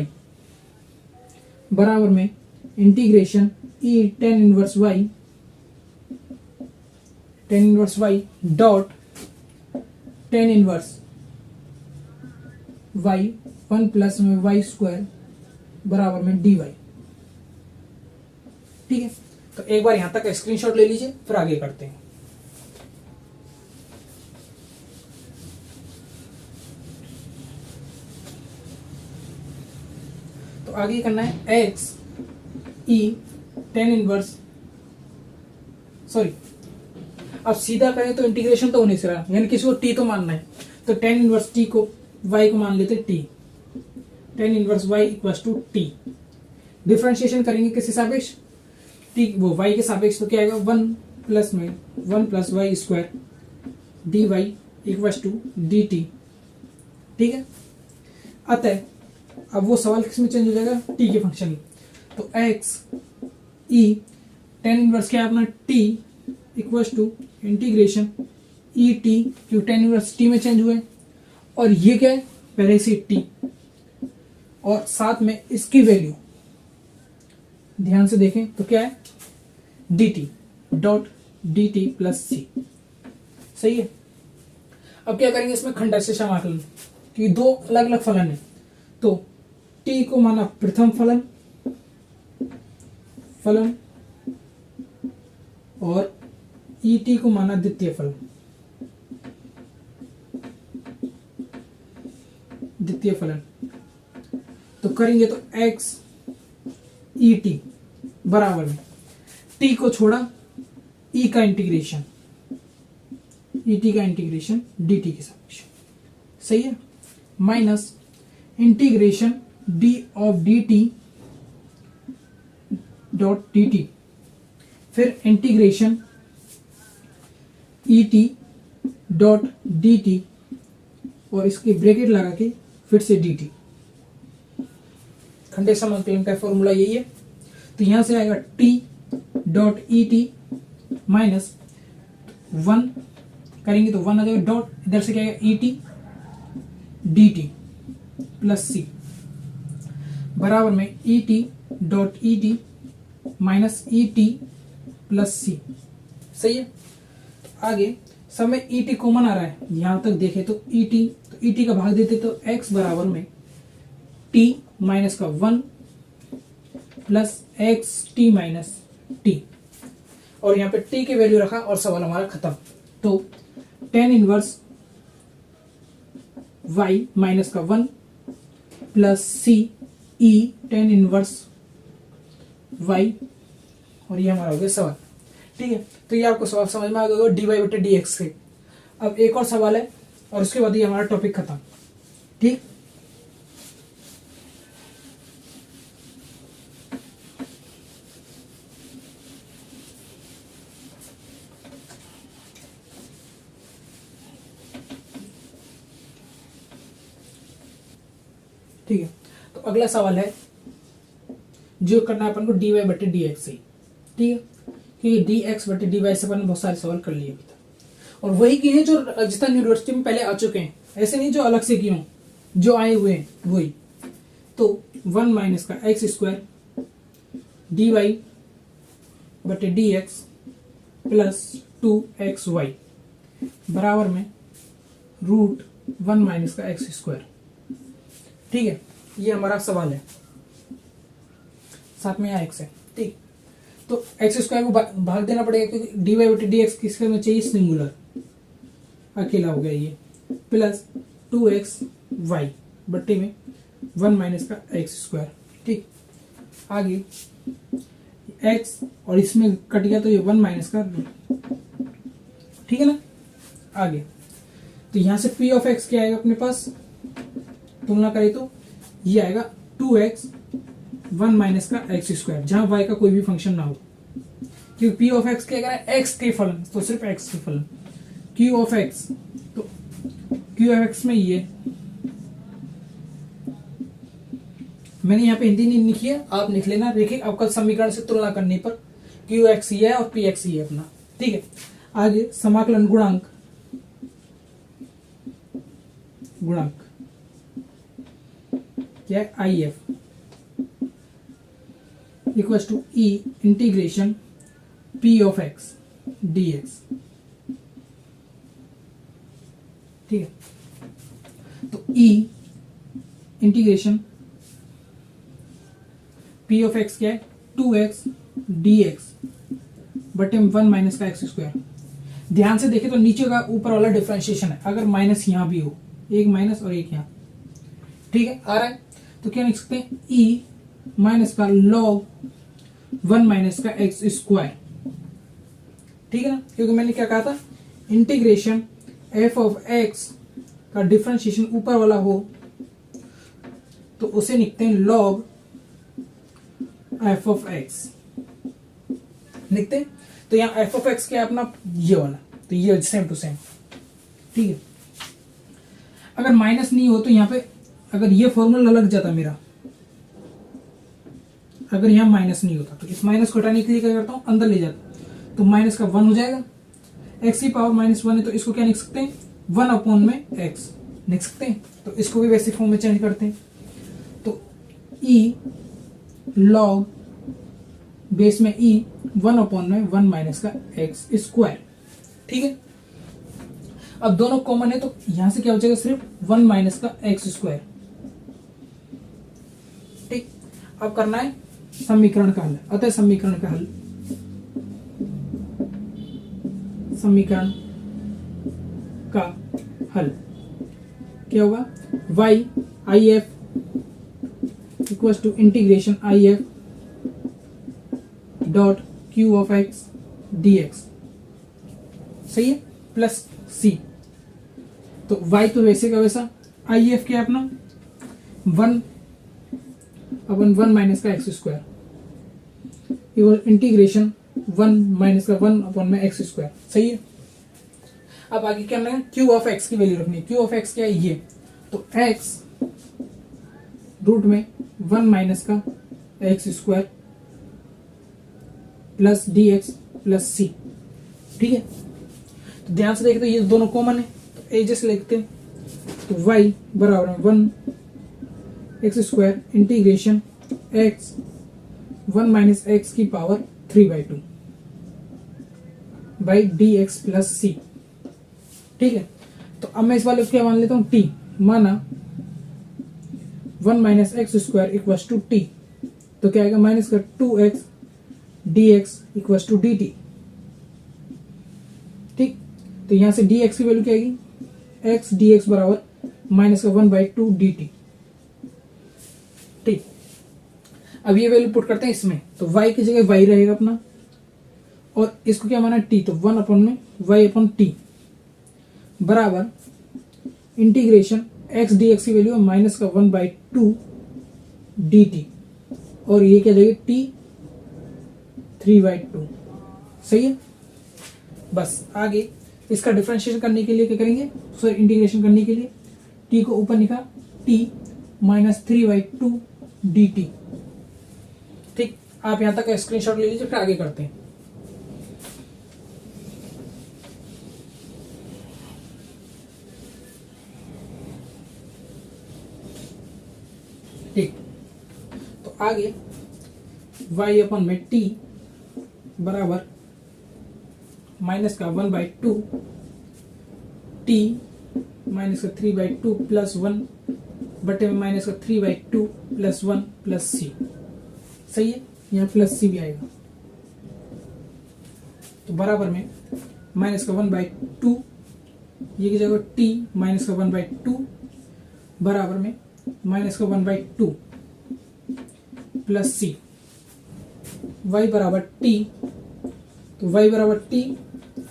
बराबर में integration e tan inverse y, tan inverse y dot tan inverse y 1 plus में y स्क्वायर बराबर में dy। ठीक है, तो एक बार यहां तक स्क्रीनशॉट ले लीजिए, फिर आगे करते हैं। तो आगे करना है x e tan inverse, sorry अब सीधा करें तो इंटीग्रेशन तो होने से रहा, यानी किसी को t तो मानना है, तो tan इनवर्स t को y को मान लेते t, tan inverse y equal to t। Differentiation करेंगे किस सापेक्ष, t वो y के सापेक्ष, तो क्या आएगा 1 प्लस में 1 plus y square dy equal to dt। ठीक है, अतः अब वो सवाल किस में चेंज हो जाएगा, t के फंक्शन में, तो x e tan इनवर्स क्या है अपना t equal to integration e t, क्यों tan इनवर्स t में चेंज हुए, और ये क्या है पहले से t, और साथ में इसकी वैल्यू ध्यान से देखें तो क्या है dt dot dt plus c. सही है, अब क्या करेंगे इसमें खंडांश समाकलन, क्योंकि दो अलग अलग फलन है, तो t को माना प्रथम फलन फलन और ई टी को माना द्वितीय फलन, द्वितीय फलन। तो करेंगे तो x ई टी बराबर में t को छोड़ा e का इंटीग्रेशन, ई टी का इंटीग्रेशन dt के सापेक्ष। सही है, minus integration d of dt dot dt, फिर integration e t dot D T, और इसके ब्रैकेट लगा के फिर से डी टी। खंडे समाकलन का फॉर्मूला यही है, तो यहां से आएगा T dot e t minus 1 करेंगे तो 1 आ जाएगा, डॉट इधर से क्या आएगा e t d t plus c बराबर में e t dot e t minus e t plus c. सही है, आगे सब में ई टी कॉमन आ रहा है, यहां तक देखे तो ई टी, तो ई टी का भाग देते तो x बराबर में t माइनस का 1 plus x T minus T, और यहाँ पे t की वैल्यू रखा और सवाल हमारा खत्म। तो tan इनवर्स y माइनस का 1 प्लस सी ई tan इनवर्स y, और ये हमारा हो गया सवाल। ठीक है, तो ये आपको सवाल समझ में आ गया डी वाई बटे डी एक्स से। अब एक और सवाल है और उसके बाद ये हमारा टॉपिक खत्म। ठीक, ठीक है, तो अगला सवाल है जो करना है अपन को dy बटे dx से, ठीक है, क्योंकि dx बटे dy से अपन ने बहुत सारे सवाल कर लिए अभी तक, और वही किए हैं जो राजस्थान यूनिवर्सिटी में पहले आ चुके हैं, ऐसे नहीं जो अलग से किए हों, जो आए हुए हैं वही। तो 1 माइनस का एक्स स्क्वायर dy बटे dx प्लस 2xy बराबर में √1 माइनस का एक्स स्क्वायर, ठीक है, ये हमारा सवाल है, साथ में यहाँ एक्स है, ठीक। तो एक्स स्क्वायर को भाग देना पड़ेगा क्योंकि dy बटे dx किसके में चाहिए, सिंगुलर, अकेला हो गया ये, प्लस 2xy बट्टे में 1 माइनस का एक्स स्क्वायर, ठीक। आगे x और इसमें कट गया तो ये 1 माइनस का, ठीक है ना। आगे तो यहां से p ऑफ x क्या आएगा अपने पास, तुलना करें तो ये आएगा 2x 1 माइनस का एक्स स्क्वायर, जहां y का कोई भी फंक्शन ना हो, क्योंकि p ऑफ x क्या है, x के फलन, तो सिर्फ x के फलन, q ऑफ x, तो q ऑफ x में ये मैंने यहाँ पे हिंदी नहीं लिखी है, आप लिख लेना, देखिए आपका समीकरण से तुलना करने पर क्यू एक्स ही है और पी एक्स ही है अपना, ठीक है। आगे समाकलन गुणांक क्या है, I F equal to E integration p of x d x, ठीक है। तो e integration p of x क्या है, 2x dx बटे 1 माइनस का एक्स स्क्वायर। ध्यान से देखें तो नीचे का ऊपर वाला डिफरेंशिएशन है, अगर माइनस यहां भी हो, एक माइनस और एक यहां, ठीक है, आ रहा है, तो क्या लिख सकते हैं, e माइनस का log 1 माइनस का एक्स स्क्वायर, ठीक है ना, क्योंकि मैंने क्या कहा था, इंटीग्रेशन f ऑफ x का डिफरेंशिएशन ऊपर वाला हो तो उसे लिखते हैं log f ऑफ x, लिखते हैं। तो यहाँ f ऑफ x क्या है अपना, ये वाला, तो ये सेम टू सेम, ठीक है। अगर माइनस नहीं हो तो यहाँ पे अगर ये फॉर्मूला लग जाता मेरा, अगर यहाँ माइनस नहीं होता तो इस माइनस को हटाने के लिए क्या करता हूँ, अंदर ले जाता, तो माइनस का 1 हो जाएगा, x की पावर -1 है तो इसको क्या लिख सकते हैं, 1 अपॉन में x लिख सकते हैं, तो इसको भी वैसे फॉर्म में चेंज करते हैं, तो e log बेस में e 1 अपॉन में 1 माइनस का एक्स स्क्वायर, ठीक है। अब दोनों कॉमन है तो यहां से क्या हो जाएगा, सिर्फ 1 माइनस का एक्स स्क्वायर, ठीक। अब करना है समीकरण का हल, अतः समीकरण का हल, समीकरण का हल क्या होगा, y I F equal to integration I F dot Q of x d x, सही है, प्लस सी। तो y तो वैसे का वैसा, आई एफ क्या है अपना 1 अपन 1 माइनस का x square equal integration 1 minus का 1 अपॉन में एक्स स्क्वायर, सही है। अब आगे क्या करना है, क्यू ऑफ एक्स की वैल्यू रखनी है, क्यू ऑफ एक्स क्या है ये, तो x रूट में 1 माइनस का x square plus d x plus c, ठीक है। तो ध्यान से देखें तो ये दोनों कॉमन है, तो ए जैसे लिखते हैं, तो y बराबर है 1 x square integration x 1 minus x की power 3/2 by d x plus c, ठीक है। तो अब मैं इस वाले को क्या मान लेता हूं, t, माना 1 minus x square equal to t, तो क्या आएगा, माइनस का 2x dx equal to dt, ठीक। तो यहां से dx की वैल्यू क्या आएगी, x dx बराबर माइनस का 1/2 dt, ठीक। अब ये वैल्यू पुट करते हैं इसमें, तो y की जगह y रहेगा अपना, और इसको क्या माना t, तो 1 अपॉन में y अपॉन t बराबर इंटीग्रेशन x dx की वैल्यू माइनस का 1/2 dt, और ये क्या जाएगा t 3/2, सही है। बस आगे इसका डिफरेंशिएशन करने के लिए क्या करेंगे, सॉरी इंटीग्रेशन करने के लिए t को ऊपर लिखा, t -3/2 dt। ठीक, आप यहां तक स्क्रीनशॉट ले लीजिए, फिर आगे करते हैं। ठीक, तो आगे y अपन में t बराबर माइनस का 1/2 t माइनस का 3/2 प्लस 1 बटे में माइनस का 3/2 प्लस 1 प्लस c। सही है, यहाँ प्लस c भी आएगा। तो बराबर में माइनस का 1/2 ये की जगह t माइनस का 1/2 बराबर में माइनस का 1/2 प्लस c। y बराबर t, तो y बराबर t।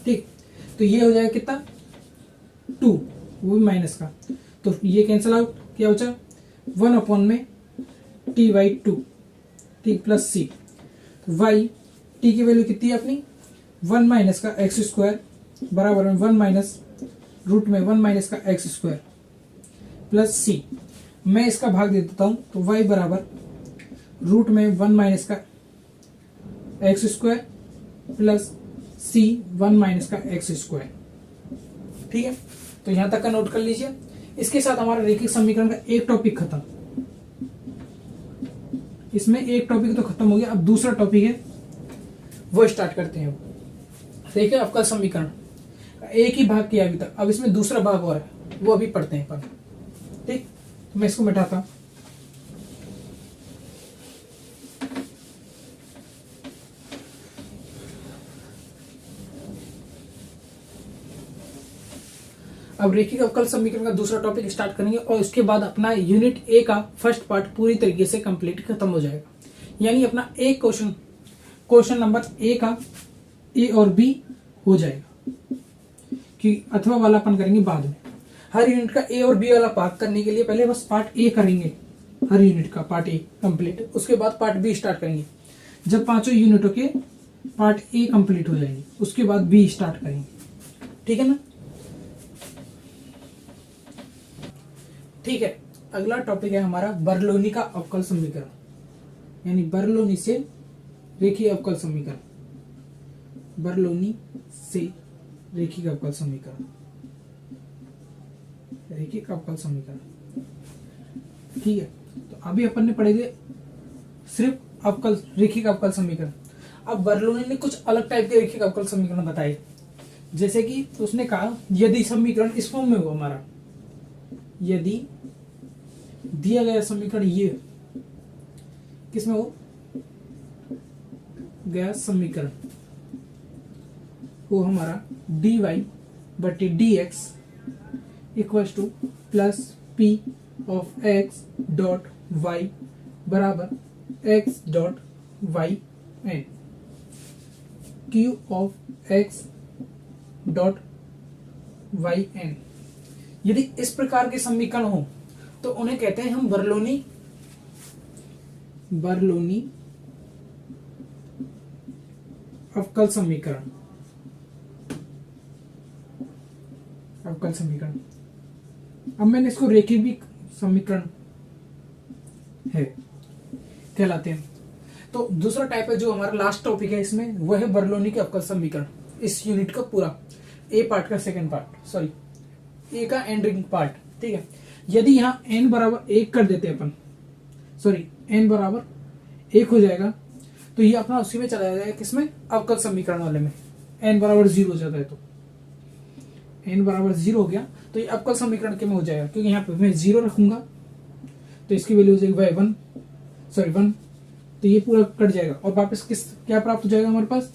ठीक, तो ये हो जाएगा कितना 2, वो भी माइनस का, तो ये कैंसिल आउट, क्या बचा 1 में t/2। ठीक, प्लस c। तो y t की वैल्यू कितनी है अपनी 1 माइनस का x² बराबर में 1 माइनस रूट में 1 माइनस का x² प्लस c। मैं इसका भाग दे देता हूं, तो y बराबर रूट में 1 माइनस का x² प्लस c 1 माइनस का x²। ठीक है, तो यहां तक का नोट कर लीजिए। इसके साथ हमारा रेखिक समीकरण का एक टॉपिक खत्म। इसमें एक टॉपिक तो खत्म हो गया, अब दूसरा टॉपिक है वो स्टार्ट करते हैं। देखिए, अवकल समीकरण एक ही भाग किया अभी तक, अब इसमें दूसरा भाग और है, वो अभी पढ़ते हैं अपन। ठीक, मैं इसको मिटाता हूं। अब रेखिक अवकल समीकरण का दूसरा टॉपिक स्टार्ट करेंगे और उसके बाद अपना यूनिट ए का फर्स्ट पार्ट पूरी तरीके से कंप्लीट खत्म हो जाएगा। यानी अपना एक क्वेश्चन नंबर ए का ए और बी हो जाएगा, कि अथवा वाला अपन करेंगे बाद में। हर यूनिट का ए और बी वाला पार्ट करने के लिए पहले बस पार्ट ए करेंगे, हर यूनिट का पार्ट ए कंप्लीट, उसके बाद पार्ट बी स्टार्ट करेंगे। जब पांचों यूनिटों के पार्ट ए कंप्लीट हो जाएंगे, उसके बाद बी स्टार्ट करेंगे। ठीक है ना। ठीक है, अगला टॉपिक है हमारा बर्नौली का अवकल समीकरण, यानी बर्नौली से रेखीय अवकल समीकरण। बर्नौली से रेखिक अवकल समीकरण, रेखिक अवकल समीकरण। ठीक है, तो अभी अपन ने पढ़े थे सिर्फ अवकल रेखिक अवकल समीकरण। अब बर्नौली ने कुछ अलग टाइप के रेखिक अवकल समीकरण बताए, जैसे कि उसने कहा यदि समीकरण इस फॉर्म में हो हमारा, यदि दिया गया समीकरण ये किसमें हो गया समीकरण वो हमारा dy बटे dx equals to plus p of x dot y बराबर x dot y n q of x dot y n. यदि इस प्रकार के समीकरण हो तो उन्हें कहते हैं हम बर्नौली अवकल समीकरण। अवकल समीकरण, अब मैंने इसको रेखिक भी समीकरण है कहलाते हैं। तो दूसरा टाइप है जो हमारा लास्ट टॉपिक है इसमें, वह है बर्नौली के अवकल समीकरण। इस यूनिट का पूरा ए पार्ट का सेकंड पार्ट, सॉरी ए का एंडिंग पार्ट। ठीक है, यदि यहाँ n बराबर 1 कर देते अपन, सॉरी n बराबर 1 हो जाएगा, तो ये अपना उसी में चला जाएगा किसमें अवकल समीकरण वाले में। n बराबर 0 हो जाता है, तो n बराबर 0 हो गया तो ये अवकल समीकरण के में हो जाएगा, क्योंकि यहाँ पे मैं 0 रखूंगा तो इसकी वैल्यू हो जाएगी 1, तो ये पूरा कट जाएगा और वापस क्या प्राप्त हो जाएगा हमारे पास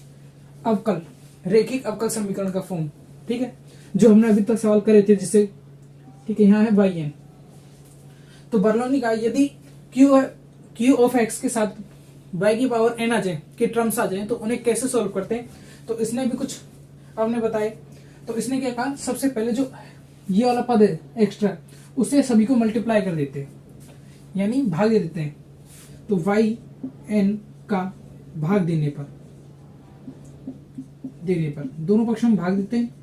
अवकल, रेखिक अवकल समीकरण का फॉर्म। ठीक है, जो हमने अभी तक सवाल करे थे जिससे, ठीक है, यहाँ है y n। तो बर्नौली का यदि q ऑफ x के साथ y की पावर n आ जाए के टर्म्स आ जाए तो उन्हें कैसे सॉल्व करते हैं, तो इसने भी कुछ आपने बताए। तो इसने क्या कहा, सबसे पहले जो ये वाला पद है एक्स्ट्रा, उससे सभी को मल्टीप्लाई कर देते हैं, यानी भाग दे देते हैं। तो y n का भाग देने पर दोनों पक्षों में भाग देते हैं,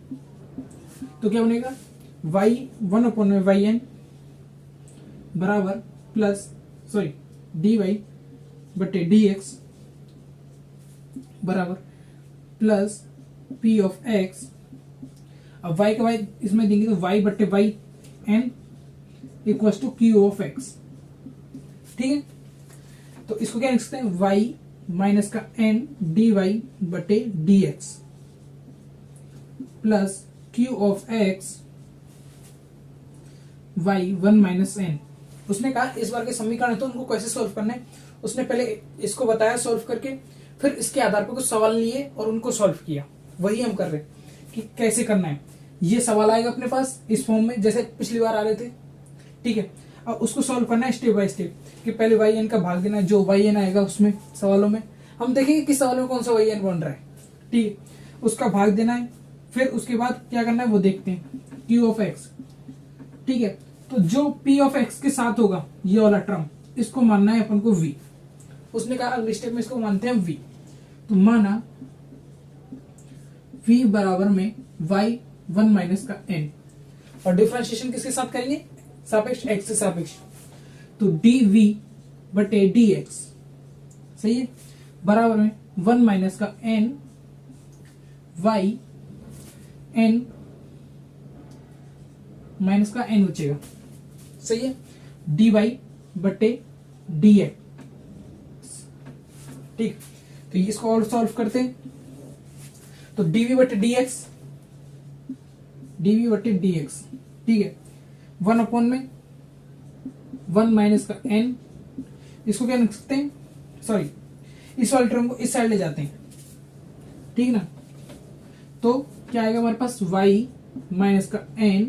तो क्या बनेगा y 1 अपॉन y n बराबर प्लस सॉरी डी वाई बटे डी एक्स बराबर प्लस पी ऑफ एक्स। अब y का y इसमें देंगे तो y बटे y n equals to q of x. ठीक है, तो इसको क्या लिख सकते हैं, y माइनस का n डी वाई बटे d x plus q of x y one minus n. उसने कहा इस बार के समीकरण है तो उनको कैसे सॉल्व करना है, उसने पहले इसको बताया सॉल्व करके, फिर इसके आधार पर कुछ सवाल लिए और उनको सॉल्व किया। वही हम कर रहे हैं कि कैसे करना है। ये सवाल आएगा अपने पास इस फॉर्म में जैसे पिछली बार आ रहे थे। ठीक है, अब उसको सॉल्व करना है स्टेप बाय स्टेप कि पहले वाई एन का भाग देना है, जो वाई एन आएगा उसमें सवालों में हम देखेंगे किस सवाल में कौन सा वाई एन बन रहा है। ठीक है, उसका भाग देना है, फिर उसके बाद क्या करना है वो देखते हैं, क्यू ऑफ एक्स। ठीक है, तो जो पी ऑफ एक्स के साथ होगा ये वाला टर्म, इसको मानना है अपन को वी। उसने कहा अगले स्टेप में इसको मानते हैं वी, तो माना v बराबर में y वन माइनस का n, और डिफरेंशिएशन किसके साथ करेंगे, सापेक्ष x से सापेक्ष, तो dv बटे dx सही है बराबर में वन माइनस का n y n माइनस का n बचेगा। सही है, dy बटे dx। ठीक, तो इसको और सॉल्व करते हैं, तो dv बटे dx, dv बटे dx। ठीक है, वन अपॉन में वन माइनस का n, इसको क्या लिख सकते हैं, सॉरी इस वाले टर्म को इस साइड ले जाते हैं। ठीक ना, तो क्या आएगा हमारे पास y माइनस का n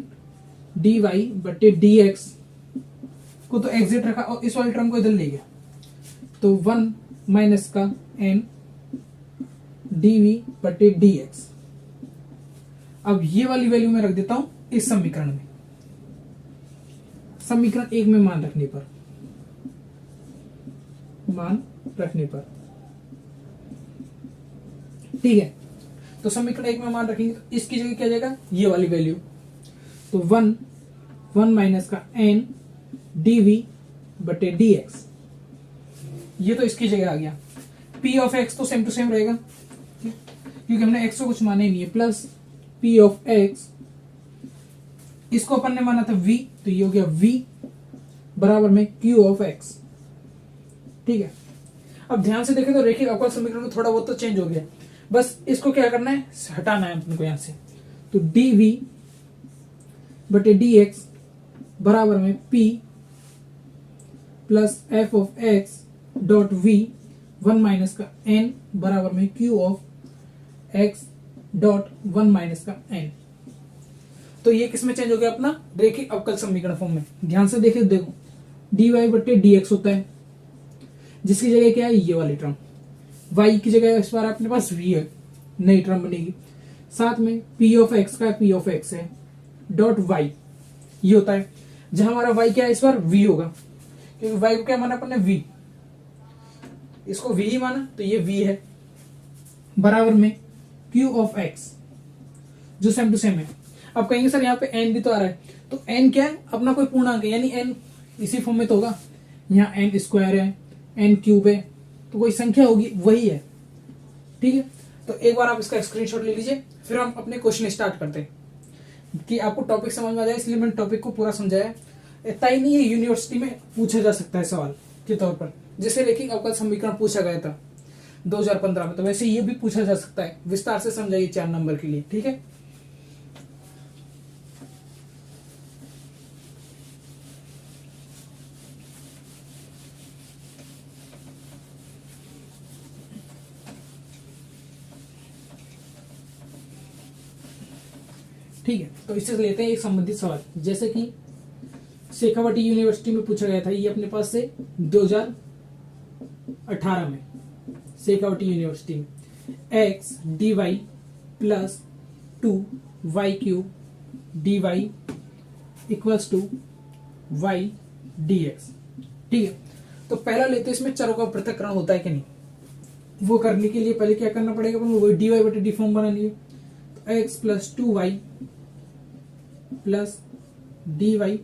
dy बटे dx को तो एग्जिट रखा और इस वाले टर्म को इधर ले गया, तो वन माइनस का n dv बटे dx। अब ये वाली वैल्यू में रख देता हूं इस समीकरण में, समीकरण एक में मान रखने पर। ठीक है, तो समीकरण एक में मान रखेंगे तो इसकी जगह क्या जाएगा, ये वाली वैल्यू, तो वन माइनस का n dv बटे dx, ये तो इसकी जगह आ गया। p ऑफ x तो सेम टू सेम रहेगा क्योंकि हमने x को कुछ माना ही नहीं है, प्लस p ऑफ x, इसको अपन ने माना था v, तो ये हो गया v बराबर में q ऑफ x। ठीक है, अब ध्यान से देखें तो रेखिक अवकल समीकरण में थोड़ा बहुत तो चेंज हो गया, बस इसको क्या करना है, हटाना है अपन को यहां से, तो dv बटे dx बराबर में p plus f of x dot v one minus का n बराबर में q of x dot one minus का n। तो ये किसमें चेंज हो गया अपना, रेखिक अवकल समीकरण फॉर्म में। ध्यान से देखे, देखो dy बटे dx होता है, जिसकी जगह क्या है, ये वाली टर्म, y की जगह इस बार अपने पास v है, नई टर्म बनेगी, साथ में p ऑफ x का p ऑफ x है डॉट y, ये होता है, जहां हमारा y क्या है इस बार v होगा, क्योंकि y को क्या माना अपन ने v, इसको v ही माना तो ये v है, बराबर में q ऑफ x जो सेम टू सेम है। अब कहेंगे सर यहाँ पे n भी तो आ रहा है, तो n क्या है, अपना कोई पूर्णांक है, यानी n इसी फॉर्म में तो होगा, यहाँ n स्क्वायर है, n क्यूब है, तो कोई संख्या होगी वही है। ठीक है, तो एक बार आप इसका स्क्रीनशॉट ले लीजिए, फिर हम अपने क्वेश्चन स्टार्ट करते हैं कि आपको टॉपिक समझ में आ जाए, इसलिए मैंने टॉपिक को पूरा समझाया। इतना ही नहीं है, यूनिवर्सिटी में पूछा जा सकता है सवाल के तौर पर, जैसे रेखिक अवकल समीकरण पूछा गया था 2015 में, तो वैसे ये भी पूछा जा सकता है। विस्तार से समझाइए 4 नंबर के लिए। ठीक है, ठीक है, तो इससे लेते हैं एक संबंधित सवाल, जैसे कि शेखावटी यूनिवर्सिटी में पूछा गया था, ये अपने पास से 2018 में शेखावटी यूनिवर्सिटी में, x dy plus 2y cube dy equals to y dx। ठीक है, तो पहला लेते हैं, इसमें चरों का पृथक्करण होता है कि नहीं, वो करने के लिए पहले क्या करना पड़ेगा, वही dy बटे डी फॉर्म बना लिए, तो x plus 2y plus dy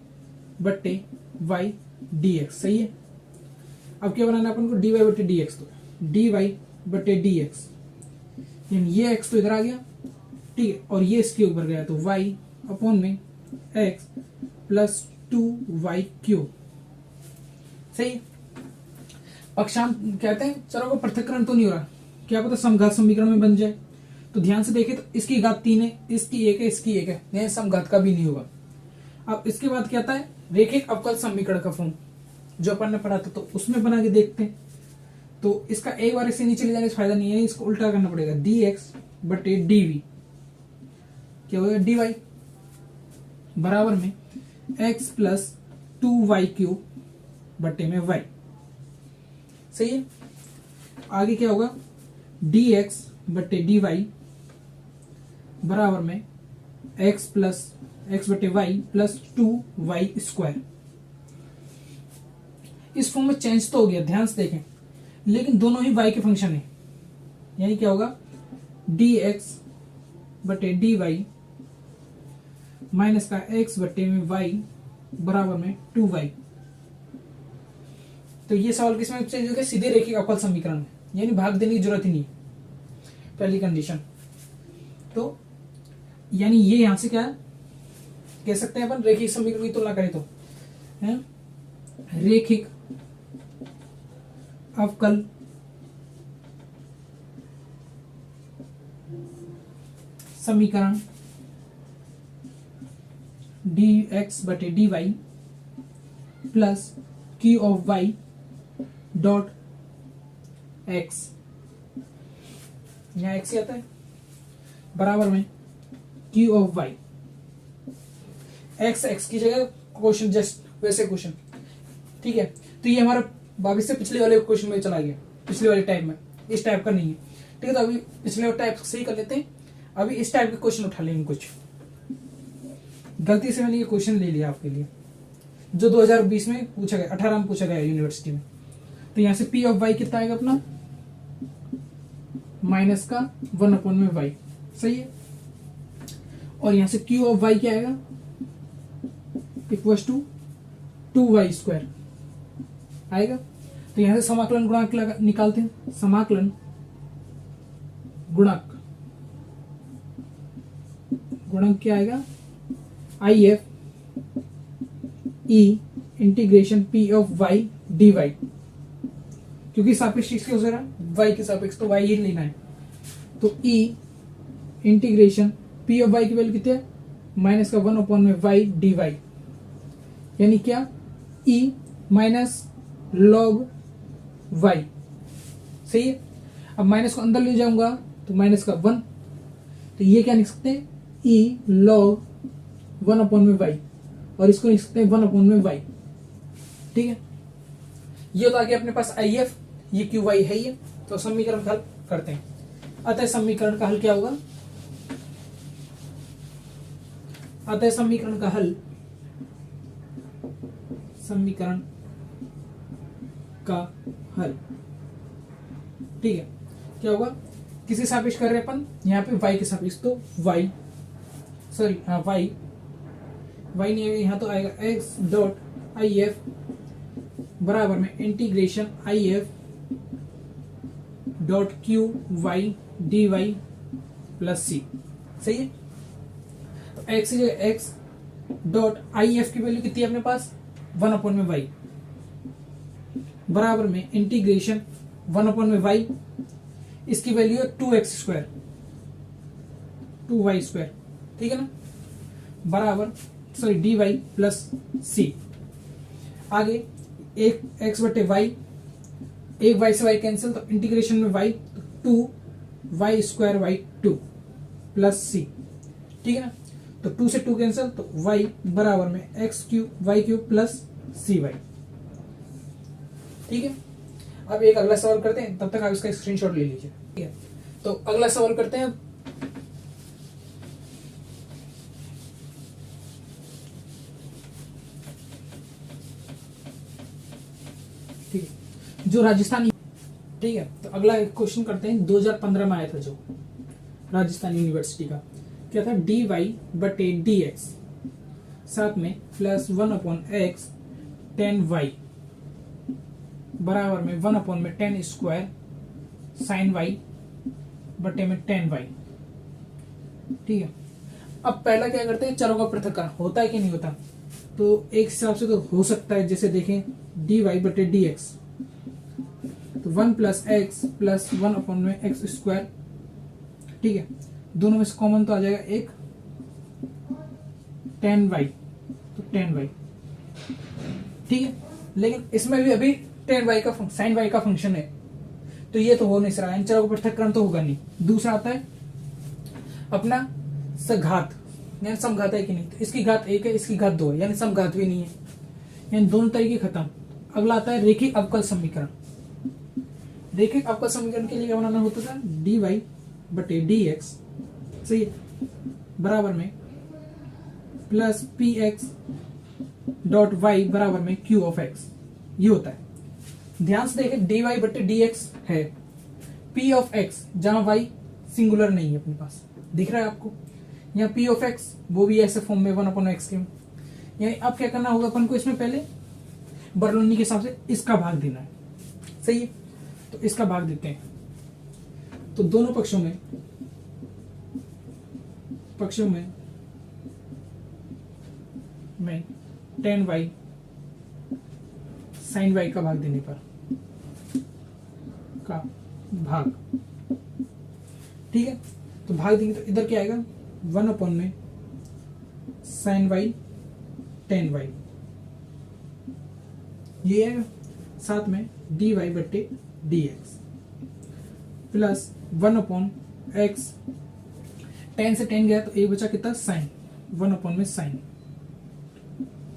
बटे y डी एक्स। सही है। अब क्या बनाना है अपन को, डी वाई बटे डी एक्स। तो डी वाई बटे डी एक्स, यानी ये एक्स तो इधर आ गया, ठीक है, और ये इसके ऊपर गया, तो वाई अपॉन में एक्स प्लस 2y क्यूब। सही है। पक्षांत कहते हैं चरों का पृथक्करण तो नहीं हो रहा, क्या पता समघात समीकरण में बन जाए। तो ध्यान से देखें तो इसकी घात 3 है, इसकी 1 है, इसकी 1 है, नहीं समघात का भी नहीं होगा। अब इसके बाद क्या आता है, रेखिक अवकल समीकरण का फॉर्म जो अपन ने पढ़ा था, तो उसमें बना के देखते हैं। तो इसका एक बार इससे नीचे ले जाने से फायदा नहीं है, इसको उल्टा करना पड़ेगा। डी एक्स बटे डी वी क्या होगा, डी वाई बराबर में एक्स प्लस 2y क्यूब बटे में y। सही है। आगे क्या होगा, डी एक्स बटे डी वाई बराबर में एक्स प्लस एक्स बटे वाई प्लस 2y स्क्वायर। इस फॉर्म में चेंज तो हो गया, ध्यान से देखें, लेकिन दोनों ही y के फंक्शन है। यानी क्या होगा, डी एक्स बटे डी वाई माइनस का x बटे में y बराबर में 2y। तो ये सवाल किसमें चेंज हो गया, सीधे रेखिक अवकल समीकरण में, यानी भाग देने की जरूरत ही नहीं, पहली कंडीशन। तो यानी ये यहां से क्या कह सकते हैं अपन, रेखिक समीकरण की तुलना करें तो है रेखिक अवकल समीकरण डी एक्स बटे d y plus q of y dot x, यहां एक्स ही आता है, बराबर में क्यू ऑफ वाई। एक्स की जगह क्वेश्चन जस्ट वैसे क्वेश्चन, ठीक है। तो ये हमारा वापिस से पिछले वाले क्वेश्चन में चला गया, पिछले वाले टाइप में, इस टाइप का नहीं है, ठीक है। तो अभी पिछले वाले टाइप सही कर लेते हैं, अभी इस टाइप के क्वेश्चन उठा लेंगे। कुछ गलती से मैंने ये क्वेश्चन ले लिया आपके लिए, जो 2020 में पूछा गया, 18 में पूछा गया यूनिवर्सिटी में। तो यहां से पी ऑफ वाई कितना आएगा अपना, माइनस का 1 अपॉन में वाई। सही है। और यहां से क्यू ऑफ वाई क्या आएगा, इक्वल्स टू 2y स्क्वायर आएगा। तो यहां से समाकलन गुणांक निकालते हैं, समाकलन गुणांक क्या आएगा, I F E integration p of y d y, क्योंकि सापेक्ष किसके हो रहा है, वाई के सापेक्ष, तो वाई ही लेना है। तो e integration p of Y की वैल्यू कितनी है, माइनस का 1 अपॉन में वाई डी वाई, यानी क्या, ई माइनस लॉग वाई। सही है। अब माइनस को अंदर ले जाऊंगा तो माइनस का 1, तो ये क्या लिख सकते हैं, ई लॉग 1 अपॉन में वाई, और इसको लिख सकते हैं 1 अपॉन में वाई। ठीक है। ये तो आगे अपने पास आई एफ, ये क्यू वाई है ये। तो समीकरण का हल करते हैं। अतः समीकरण का हल क्या होगा, अतः समीकरण का हल, समीकरण का हल, ठीक है, क्या होगा, किसी सापेक्ष कर रहे हैं अपन, यहाँ पे y के सापेक्ष, तो y, सॉरी हाँ y नहीं आएगा, यहाँ तो आएगा x डॉट आई एफ बराबर में integration I F dot q y d y plus c. सही है। तो x x dot I F की वैल्यू कितनी है अपने पास, 1 अपॉन में y बराबर में इंटीग्रेशन 1 अपॉन में y, इसकी वैल्यू है 2x स्क्वायर 2y स्क्वायर, ठीक है ना, बराबर sorry d y plus c. आगे एक x बटे वाई, एक y से y कैंसिल, तो इंटीग्रेशन में y 2y square y 2 plus c, ठीक है ना। तो 2 से 2 कैंसिल, तो y बराबर में x cube y cube plus c y. ठीक है। अब एक अगला सवाल करते हैं, तब तक आप इसका स्क्रीनशॉट ले लीजिए। ठीक है। तो अगला सवाल करते हैं। ठीक है, जो राजस्थान, ठीक है, तो अगला एक क्वेश्चन करते हैं, 2015 में आया था जो राजस्थान यूनिवर्सिटी का, क्या था, डी वाई बटे डी एक्स साथ में प्लस 1 अपॉन एक्स 10y बराबर में 1/10² sin y बटे में 10y। ठीक है, अब पहला क्या करते हैं, चरों का पृथक्करण होता है कि नहीं होता, तो एक हिसाब से तो हो सकता है, जैसे देखें dy बटे dx, तो 1 + x + 1/x²। ठीक है, दोनों में से कॉमन तो आ जाएगा एक 10y, तो 10y। ठीक है, लेकिन इसमें भी अभी 10y का sin y का फंक्शन है, तो ये तो हो नहीं सकता, इन चरों का पृथक्करण तो होगा नहीं। दूसरा आता है अपना सघात, यानी समघात है कि नहीं, तो इसकी घात 1 है, इसकी घात 2 है, यानी समघात भी नहीं है, यानी दोनों तरीके खत्म। अगला आता है रेखिक अवकल समीकरण। रेखिक अवकल समीकरण के लिए क्या बनाना होता था, dy बटे dx, सही है, बराबर में प्लस px डॉट y बराबर में q(x), ये होता है। ध्यान से देखें dy बटे dx है, p(x) जहां y सिंगुलर नहीं है अपने पास, दिख रहा है आपको, यहाँ p(x) वो भी ऐसे फॉर्म में 1/x के, यानी अब क्या करना होगा अपन को, इसमें पहले बर्नौली के हिसाब से इसका भाग देना है, सही है, तो इसका भाग देते हैं। तो दोनों पक्षों में मैं 10y sin y का भाग देने पर का भाग, ठीक है, तो भाग देंगे तो इधर क्या आएगा, 1/में sin y 10y, ये है, साथ में dy बटे dx प्लस 1/x, 10 से 10 गया तो एक बचा कितना, साइन, 1/में साइन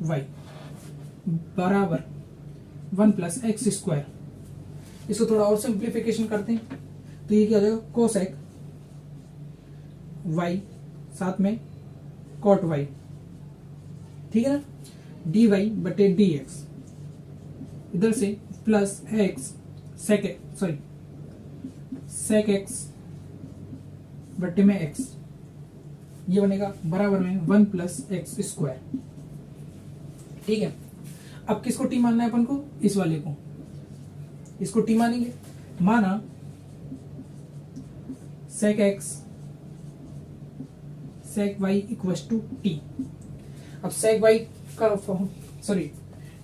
y बराबर 1 + x²। इसको थोड़ा और सिंप्लीफिकेशन करते हैं, तो ये क्या हो जाएगा, कोसेक y साथ में कॉट y, ठीक है ना, dy बटे dx, इधर से प्लस x sec x बटे में x, ये बनेगा बराबर में 1 + x²। ठीक है, अब किसको टी मानना है अपन को, इस वाले को, इसको टी मानेंगे, माना sec x sec y = t। अब sec y का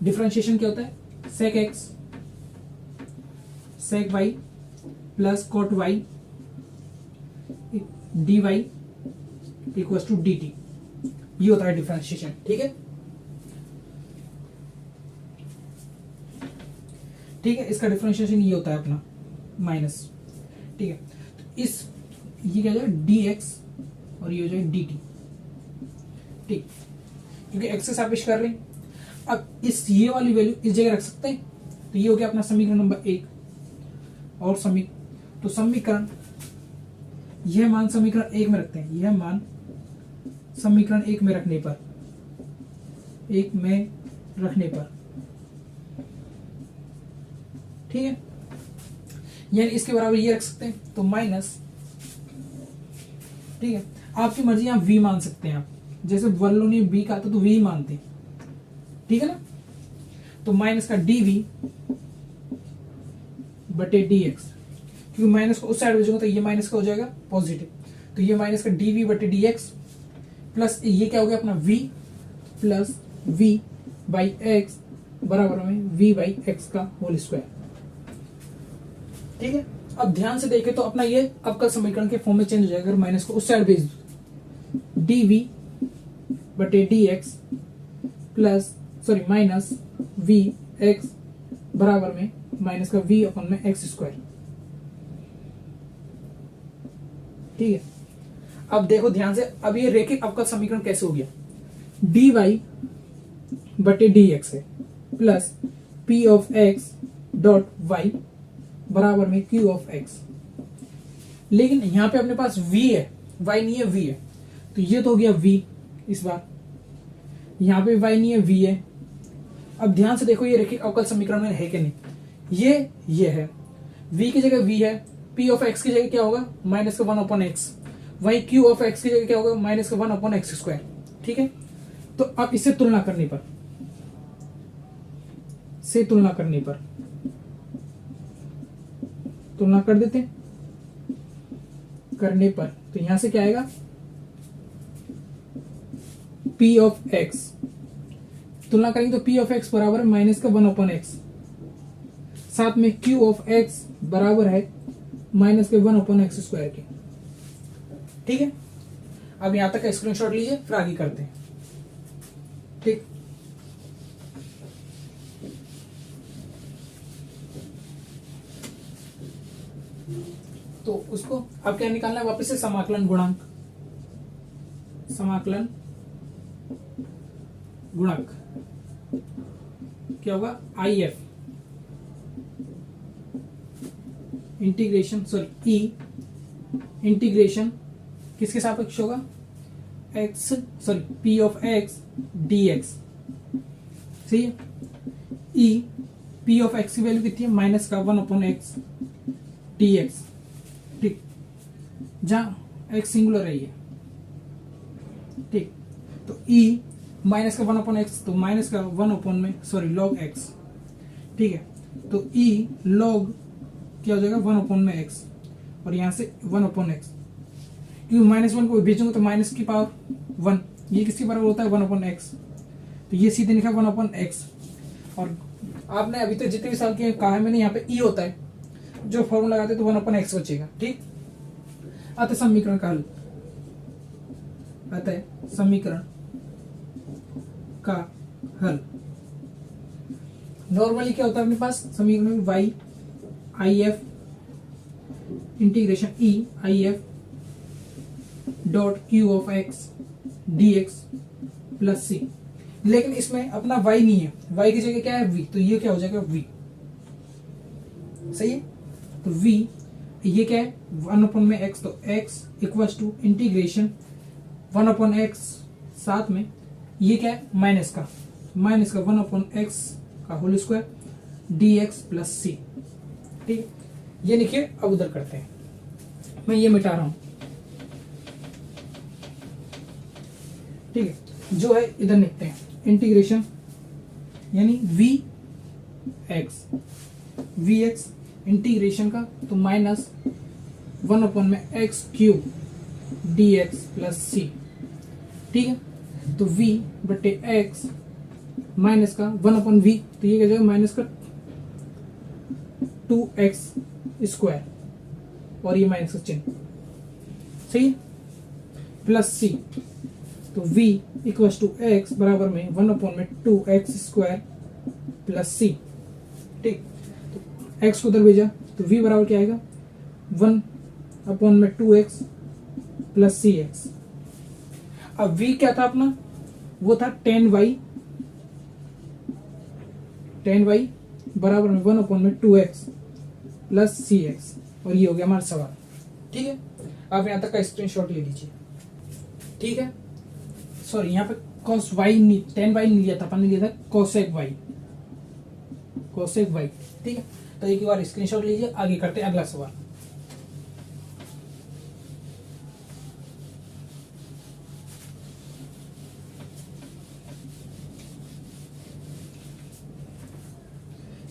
डिफरेंशिएशन क्या होता है, sec x sec y plus cot y dy = dt, ये होता है डिफरेंशिएशन। ठीक है, इसका डिफरेंशिएशन ये होता है अपना माइनस। ठीक है, तो इस ये क्या हो जाएगा dx और ये हो जाएगा dt, ठीक, क्योंकि x से सापेक्ष कर रहे हैं। अब इस ये वाली वैल्यू इस जगह रख सकते हैं, तो ये हो गया अपना समीकरण नंबर 1। और समीकरण यह मान समीकरण 1 में रखते हैं, यह मान समीकरण 1 में रखने पर ठीक है, यानी इसके बराबर ये रख सकते हैं, तो माइनस, ठीक है, आपकी मर्जी, यहाँ v मान सकते हैं आप, जैसे वल्लों ने b कहा था तो v मानते हैं, ठीक है ना, तो माइनस का dv बटे dx, क्योंकि माइनस को उस साइड भेजूंगा तो ये माइनस का हो जाएगा पॉजिटिव, तो ये माइनस का dv बटे dx प्लस ये क्या हो गया अपना v प्लस v/x बराबर में v/x का होल स्क्वायर। ठीक है, अब ध्यान से देखें तो अपना ये अवकल समीकरण के फॉर्म में चेंज हो जाएगा, अगर माइनस को उस साइड भेज दो, dv बटे dx प्लस माइनस vx बराबर में माइनस का v/x²। ठीक है, अब देखो ध्यान से, अब ये रेखिक अवकल समीकरण कैसे हो गया, dy बटे dx है प्लस p(x) डॉट y बराबर में q(x), लेकिन यहां पे अपने पास v है, y नहीं है, v है, तो ये तो हो गया v, इस बार यहां पे y नहीं है, v है। अब ध्यान से देखो ये रेखिक अवकल समीकरण में है कि नहीं, ये है, v की जगह v है, p(x) की जगह क्या होगा, माइनस का 1/x, वही q(x) की जगह क्या होगा, माइनस का 1/x²। ठीक है, तो अब इससे तुलना करने पर से तुलना करने पर, तुलना कर देते हैं, करने पर तो यहां से क्या आएगा, p ऑफ x, तुलना करेंगे तो p ऑफ x बराबर है माइनस का 1/x, साथ में q ऑफ x बराबर है माइनस के 1/x स्क्वायर के। ठीक है, अब यहां तक का स्क्रीनशॉट लीजिए, फिर आगे करते हैं। ठीक, तो उसको अब क्या निकालना है, वापस से समाकलन गुणांक, समाकलन गुणक क्या होगा, IF integration, sorry E integration किसके सापेक्ष होगा, x, sorry p of x dx, सही है। E p ऑफ x की वैल्यू कितनी है, माइनस का 1/x dx, ठीक, जहां x सिंगुलर है ये, ठीक, तो E माइनस का 1/x, तो माइनस का 1 में सॉरी लॉग x, ठीक है, तो E लॉग क्या हो जाएगा 1/x, और यहां से 1/x, क्योंकि -1 को भेजूंगा तो माइनस की पावर 1, ये किसके बराबर होता है 1/x, तो ये सीधे लिखा 1/x, और आपने अभी तक जितने भी साल के कहा है मैंने, यहाँ पे E होता है, जो फॉर्मूला लगाते तो 1/x बचेगा। ठीक, अतः समीकरण का हल, अतः समीकरण का हल, नॉर्मली क्या होता है अपने पास समीकरण में, y IF integration E IF dot q of x dx plus c, लेकिन इसमें अपना y नहीं है, y की जगह क्या है v, तो ये क्या हो जाएगा v, सही है, तो v ये क्या है 1/x, तो x equals to integration 1/x, साथ में ये क्या है माइनस का 1/x का whole square dx plus c। ठीक, ये लिखिए, अब उधर करते हैं, मैं ये मिटा रहा हूं, ठीक है, जो है इधर लिखते हैं इंटीग्रेशन, यानी vx इंटीग्रेशन का, तो minus 1/x cube dx plus c, ठीक है, तो v बटे x माइनस का 1/v, तो ये क्या जाएगा माइनस का 2x स्क्वायर, और ये माइनस का चिन्ह, सही है, प्लस c, तो v इक्वल्स टू x बराबर में 1/2x स्क्वायर प्लस c। ठीक, तो x को उधर भेजा तो v बराबर क्या आएगा 1/2x प्लस cx। अब v क्या था अपना, वो था 10y बराबर में 1/2x प्लस cx, और ये हो गया हमारा सवाल। ठीक है, आप यहां तक का स्क्रीनशॉट ले लीजिए। ठीक है, सॉरी यहाँ पे cos y नहीं, 10y नहीं लिया था, अपन ने लिया था cosec y। ठीक है, तो एक बार स्क्रीनशॉट लीजिए, आगे करते हैं अगला सवाल।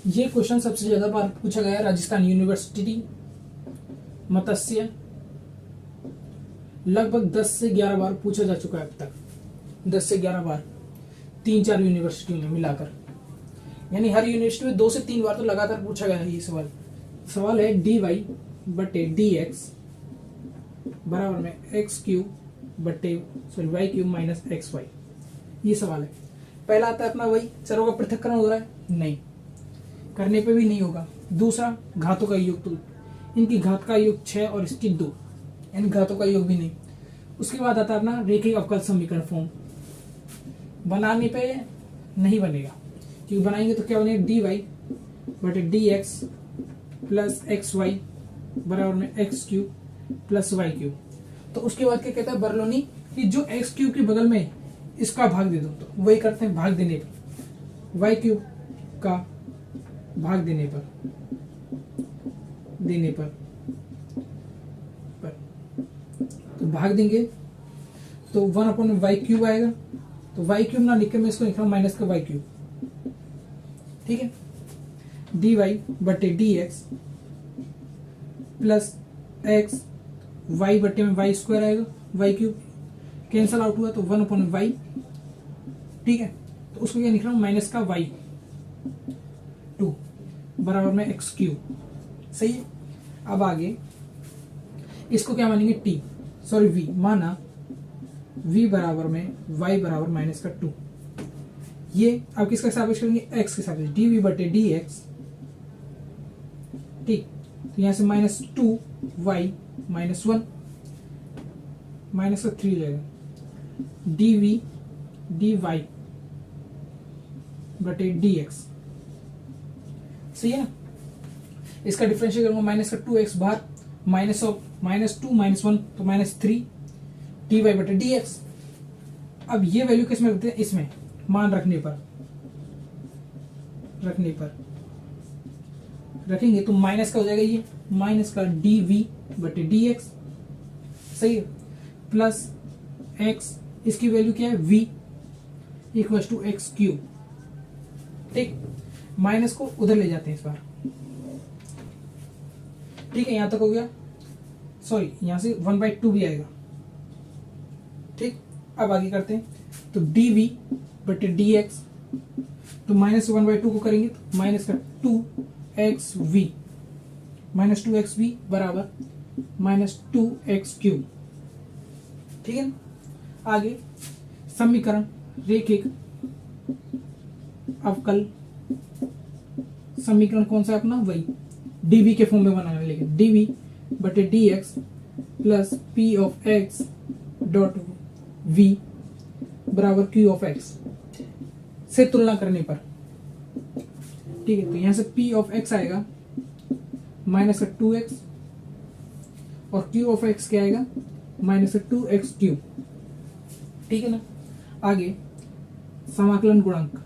ये क्वेश्चन सबसे ज्यादा बार पूछा गया है राजस्थान यूनिवर्सिटी मत्स्य, लगभग 10 से 11 बार पूछा जा चुका है अब तक, 10 से 11 बार 3-4 यूनिवर्सिटियों में मिलाकर, यानी हर यूनिवर्सिटी में 2 से 3 बार तो लगातार पूछा गया है ये सवाल। सवाल है dy बटे dx बराबर में x क्यूब बटे y क्यूब माइनस xy, ये सवाल है। पहला आता है अपना वही चरों का पृथक्करण हो रहा है, नहीं करने पे भी नहीं होगा। दूसरा घातों का योग, तो इनकी घात का योग 6 और इसकी 2, इन घातों का योग भी नहीं। उसके बाद आता है अपना रेखिक अवकल समीकरण फॉर्म, बनाने पे नहीं बनेगा, क्योंकि बनाएंगे तो क्या बनेगा dy बटे dx प्लस xy बराबर में x cube plus y cube. तो उसके बाद क्या कहता है बर्लोनी कि जो x क्यूब के बगल में इसका भाग दे दो, तो वही करते हैं भाग देने पर, y क्यूब का भाग देने पर तो भाग देंगे तो 1/y क्यूब आएगा, तो y क्यूब ना लिख के मैं इसको लिख रहा हूं माइनस का y क्यूब। ठीक है, डी वाई बटे d x plus x y बटे में वाई स्क्वायर आएगा, वाई क्यूब कैंसल आउट हुआ तो 1/y, ठीक है। तो उसको क्या लिख रहा हूं, माइनस का वाई 2 बराबर में एक्स क्यूब, सही है। अब आगे इसको क्या मानेंगे, टी सॉरी v माना, v बराबर में y बराबर माइनस का 2। ये अब किसका सापेक्ष करेंगे, x के सापेक्ष, डी वी बटे डी एक्स, ठीक। तो यहां से -2y -1 माइनस का 3 रहेगा, डी वी डी वाई बटे डी एक्स, सही है ना। इसका डिफरेंशियल करूंगा, माइनस का 2x बाहर, माइनस ऑफ -2 -1 तो -3 डी वाई बटे डी एक्स। अब ये वैल्यू किस में रखते हैं, इसमें मान रखने पर रखेंगे तो माइनस का हो जाएगा, ये माइनस का डी वी बटे डी एक्स, सही है, प्लस एक्स, इसकी वैल्यू क्या है v equal to x cube, ठीक। माइनस को उधर ले जाते हैं इस बार, ठीक है, यहां तक हो गया, सॉरी यहां से 1/2 भी आएगा, ठीक। अब आगे करते हैं, तो डी वी बटे डी एक्स, तो -1/2 को करेंगे तो माइनस का 2xv -2xv बराबर -2x क्यूब, ठीक है ना। आगे समीकरण रेखिक अवकल समीकरण कौन सा है अपना, वही dv के फॉर्म में बनाना है, लेकिन dv बटे dx plus p of x dot v बराबर q ऑफ x से तुलना करने पर, ठीक है। तो यहां से p ऑफ x आएगा माइनस का 2x और q ऑफ x क्या आएगा, माइनस का 2x क्यूब, ठीक है ना। आगे समाकलन गुणांक,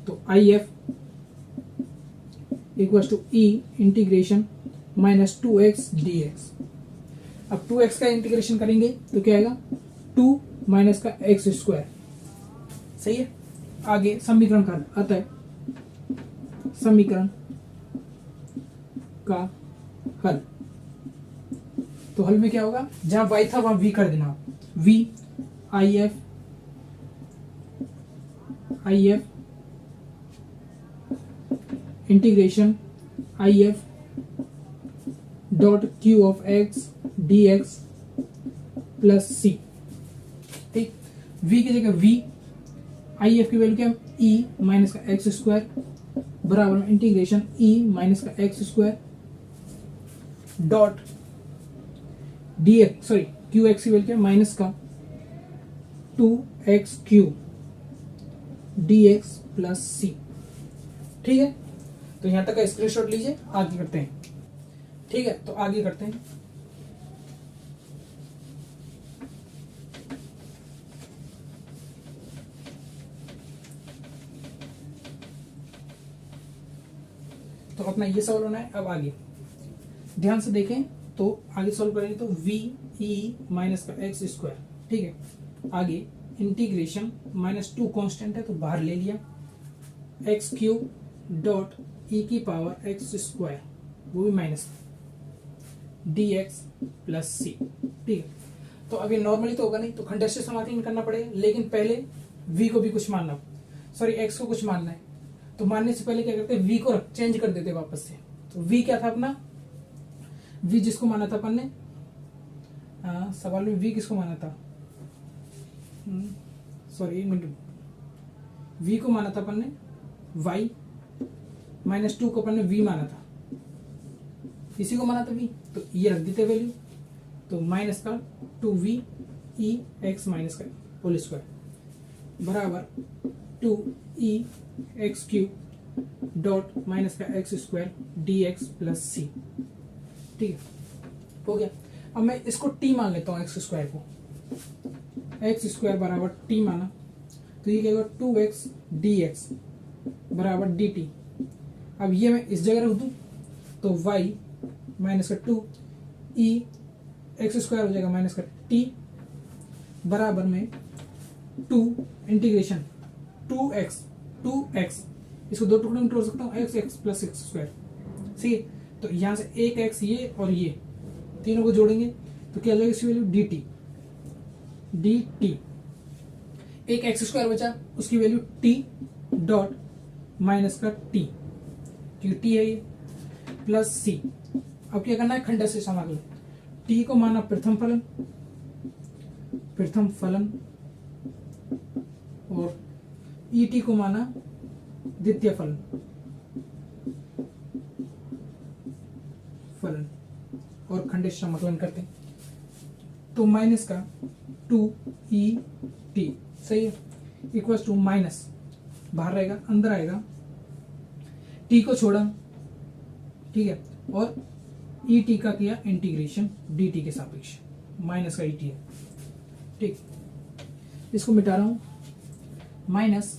तो IF equal to E integration -2x dx। अब 2x का इंटीग्रेशन करेंगे तो क्या आएगा, 2 माइनस का x स्क्वायर, सही है। आगे समीकरण का, अतः समीकरण का हल, तो हल में क्या होगा, जहां y था वहां v कर देना, v IF integration IF dot q of x dx plus c, ठीक। v की जगह v, IF की वैल्यू क्या, e माइनस का एक्स स्क्वायर बराबर में इंटीग्रेशन e माइनस का x square dot dx, sorry qx की वैल्यू क्या, माइनस का 2x cube dx plus c, ठीक है। तो यहां तक का स्क्रीनशॉट लीजिए, आगे करते हैं, ठीक है। तो आगे करते हैं, तो अपना ये सवाल होना है। अब आगे ध्यान से देखें, तो आगे सॉल्व करेंगे तो v e माइनस का एक्स स्क्वायर, ठीक है। आगे इंटीग्रेशन -2 कांस्टेंट है तो बाहर ले लिया, एक्स क्यूब डॉट e की पावर एक्स स्क्वायर, वो भी माइनस dx प्लस c, ठीक है। तो अभी नॉर्मली तो होगा नहीं, तो खंडेश्वर समाकलन करना पड़ेगा, लेकिन पहले v को भी कुछ मानना, सॉरी x को कुछ मानना है। तो मानने से पहले क्या करते हैं, v को चेंज कर देते वापस से। तो v क्या था अपना, v जिसको माना था अपन ने, सवाल में v किसको माना था, सॉरी एक मिनट, v को माना था अपन ने y -2 को अपन ने v माना था, इसी को माना था v, तो ये रख देते वैल्यू, तो माइनस का 2v e x माइनस का होल स्क्वायर बराबर 2e x cube dot minus का x square dx plus c, ठीक है, हो गया। अब मैं इसको t मान लेता हूँ, एक्स स्क्वायर को, एक्स स्क्वायर बराबर t माना, तो ये क्या होगा 2x dx बराबर dt। अब ये मैं इस जगह रख दूं तो y माइनस का 2 e एक्स स्क्वायर हो जाएगा माइनस का t बराबर में 2 इंटीग्रेशन 2x इसको दो टुकड़ों में तोड़ सकता हूँ, x x plus x square. सही है, तो यहाँ से एक एक्स ये और ये तीनों को जोड़ेंगे तो क्या हो जाएगा इसकी value D T. D T एक एक्स स्क्वायर बचा, उसकी वैल्यू टी डॉट माइनस का टी, ठीक टी है ये, प्लस सी। अब क्या करना है, खंड से समाकलन। टी को माना प्रथम फलन, और ई टी को माना द्वितीय फलन और खंड से समाकलन करते हैं तो माइनस का 2et, सही है, इक्वल टू माइनस, बाहर रहेगा अंदर आएगा, t को छोड़ा, ठीक है, और et का किया इंटीग्रेशन dt के सापेक्ष, माइनस का et है, ठीक। इसको मिटा रहा हूं, माइनस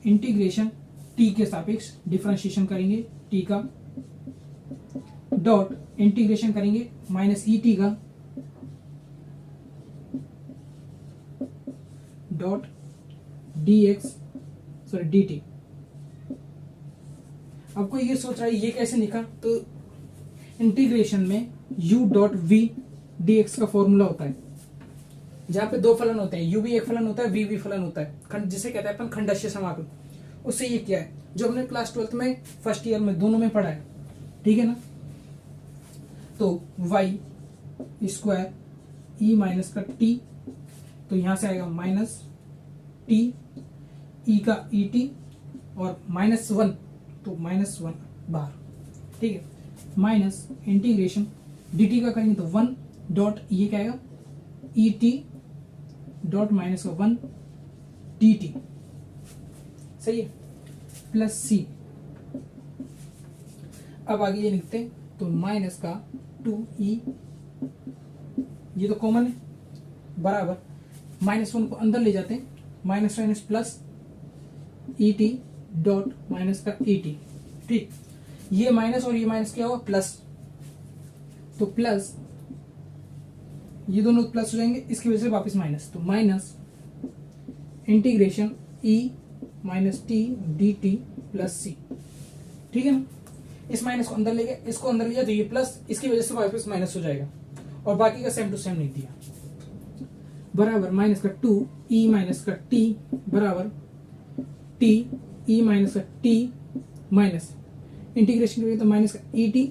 इंटीग्रेशन t के सापेक्ष डिफरेंशिएशन करेंगे t का, डॉट इंटीग्रेशन करेंगे माइनस et का, डॉट dx सॉरी dt। अब कोई ये सोच रहा है ये कैसे निकाल, तो इंटीग्रेशन में u डॉट v dx का फॉर्मूला होता है, जहां पे दो फलन होते हैं, u भी एक फलन होता है, v भी फलन होता है, खंड जिसे कहते हैं अपन खंडशीय समाकलन। उससे ये क्या है जो हमने क्लास 12th में फर्स्ट ईयर में दोनों में पढ़ा है, ठीक है ना। तो y स्क्वायर e माइनस का t, तो यहां से आएगा माइनस t e का ई टी और -1, तो -1 बाहर, ठीक है, माइनस इंटीग्रेशन dt का करेंगे तो 1 डॉट ये क्या आएगा ई टी डॉट माइनस का 1 dt, सही है, प्लस c। अब आगे ये लिखते हैं तो माइनस का 2e, ये तो कॉमन है, बराबर -1 को अंदर ले जाते हैं, माइनस माइनस प्लस ई टी डॉट माइनस का ई टी, ठीक। ये माइनस और ये माइनस क्या होगा प्लस, तो प्लस ये दोनों प्लस हो जाएंगे, इसकी वजह से वापस माइनस, तो minus integration e minus t d t plus c, ठीक है ना। इस माइनस को अंदर ले गए, इसको अंदर लिया तो ये प्लस, इसकी वजह से वापस माइनस हो जाएगा, और बाकी का सेम टू सेम नहीं दिया, बराबर माइनस का 2e माइनस का t बराबर t e माइनस का t माइनस इंटीग्रेशन करेंगे तो माइनस का ई टी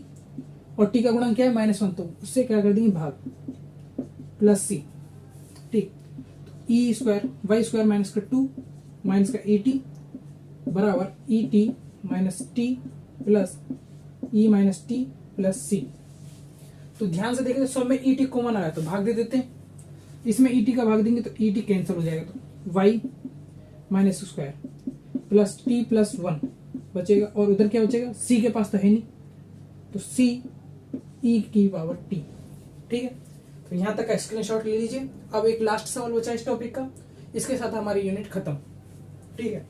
और t का गुणा क्या है -1, तो उससे क्या कर देंगे भाग, प्लस c, ठीक। E square y square minus का 2 माइनस का ई टी बराबर e t minus t plus e minus t plus c. तो ध्यान से देखें सब में ई टी कॉमन आया तो भाग दे देते हैं, इसमें ई टी का भाग देंगे तो ई टी कैंसिल हो जाएगा, तो y minus square plus t plus 1 बचेगा, और उधर क्या बचेगा, सी के पास तो है नहीं, तो सी ई की पावर टी, ठीक है। तो यहां तक का स्क्रीनशॉट ले लीजिए। अब एक लास्ट सवाल बचा इस टॉपिक का, इसके साथ हमारी यूनिट खत्म, ठीक है।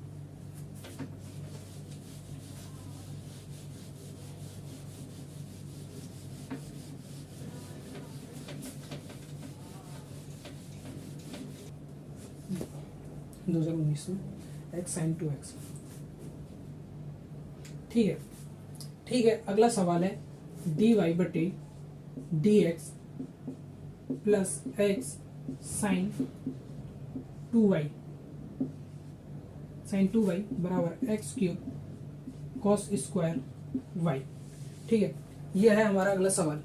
एक्स साइन 2x, ठीक है, ठीक है। अगला सवाल है dy बटे dx plus x sign 2y बराबर x cube cos square y, ठीक है। यह है हमारा अगला सवाल,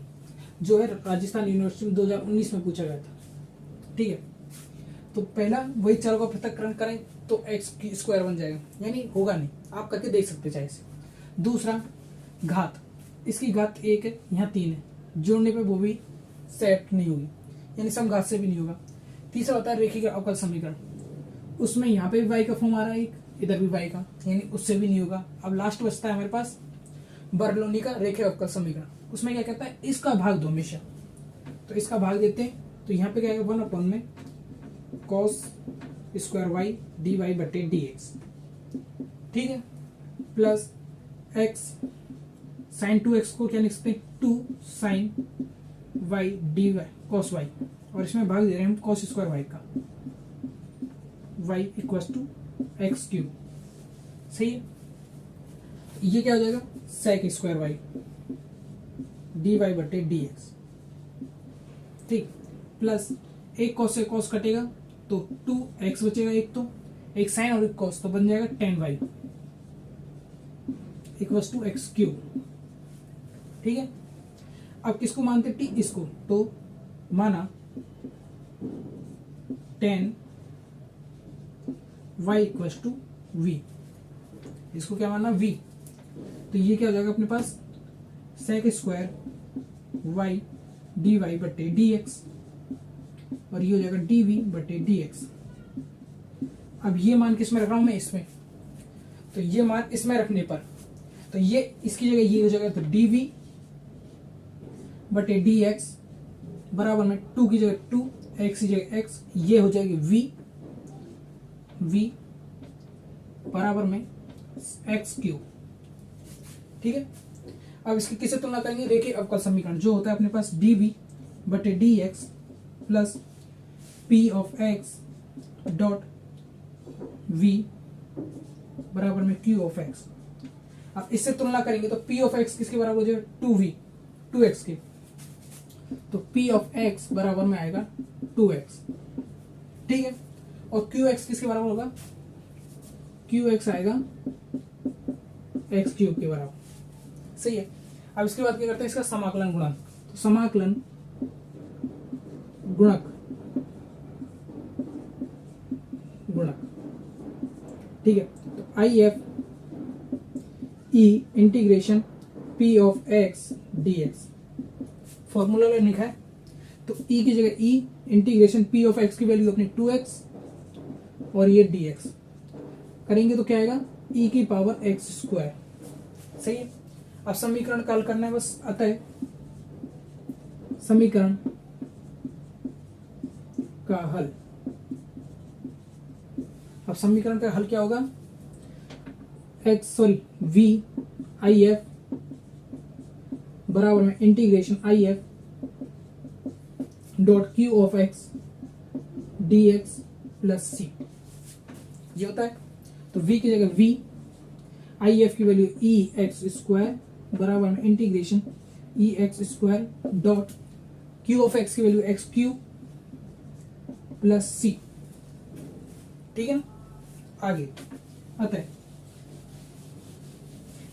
जो है राजस्थान यूनिवर्सिटी में 2019 में पूछा गया था, ठीक है। तो पहला वही चरों का पृथक्करण करें तो एक्स स्क्वायर बन जाएगा, यानी होगा नहीं, आप करके देख सकते चाहे से। दूसरा घात, इसकी घात 1 है, यहाँ 3 है, जोड़ने पे वो भी सेट नहीं होगी, यानी सम घात से भी नहीं होगा। तीसरा होता है रेखीय अवकल समीकरण, उसमें यहाँ पे भी y का फॉर्म आ रहा है, एक इधर भी y का, यानी उससे भी नहीं होगा। अब लास्ट बचता है हमारे पास बर्नौली का रेखीय अवकल समीकरण, उसमें क्या कहता है इसका भाग दो हमेशा, तो इसका भाग देते हैं, तो यहाँ पे क्या आएगा 1/, में cos square y d y बटे डी एक्स, ठीक है, प्लस एक्स साइन 2x को क्या लिख सकते हैं 2 sine y d y cos y, और इसमें भाग दे रहे हैं हम कॉस स्क्वायर वाई का, y equal to x cube, सही है। ये क्या हो जाएगा sec स्क्वायर वाई dy बटे dx, ठीक, प्लस एक cos से cos कटेगा तो 2x बचेगा, एक साइन और एक cos, तो बन जाएगा 10y equals to x cube. ठीक है, अब किसको मानते t, इसको, तो माना 10y इक्वल्स टू v, इसको क्या माना v, तो ये क्या हो जाएगा अपने पास sec स्क्वायर y dy बटे dx, और ये हो जाएगा dv बटे dx। अब ये मान किस में रख रहा हूं मैं, इसमें, तो ये मान इसमें रखने पर तो ये इसकी जगह ये हो जाएगा, तो dv बटे dx बराबर में 2 की जगह 2, x की जगह x, ये हो जाएगी v बराबर में x क्यूब। ठीक है, अब इसकी किससे तुलना करेंगे, देखिए अवकल समीकरण जो होता है अपने पास dv बटे dx plus p of x dot v बराबर में q ऑफ x। अब इससे तुलना करेंगे तो p ऑफ x किसके बराबर हो जाएगा 2v 2x के, तो p ऑफ x बराबर में आएगा 2x। ठीक है, और qx किसके बराबर होगा, qx आएगा x क्यूब के बराबर। सही है, अब इसके बाद क्या करते हैं, इसका समाकलन गुणक, तो समाकलन गुणक ठीक है, तो I F E integration p of x d x, formula लिखा है, तो ई की जगह ई इंटीग्रेशन पी ऑफ एक्स की वैल्यू अपनी 2x और ये dx करेंगे तो क्या आएगा e की पावर x स्क्वायर। सही है, अब समीकरण का हल करना है बस, अतः समीकरण का हल, अब समीकरण का हल क्या होगा, v आई एफ बराबर में integration I F dot Q of x d x plus c, ये होता है। तो v की जगह v आई एफ की वैल्यू ई एक्स स्क्वायर बराबर में integration e x square dot Q of x की value x cube plus c. ठीक है ना, आगे अतः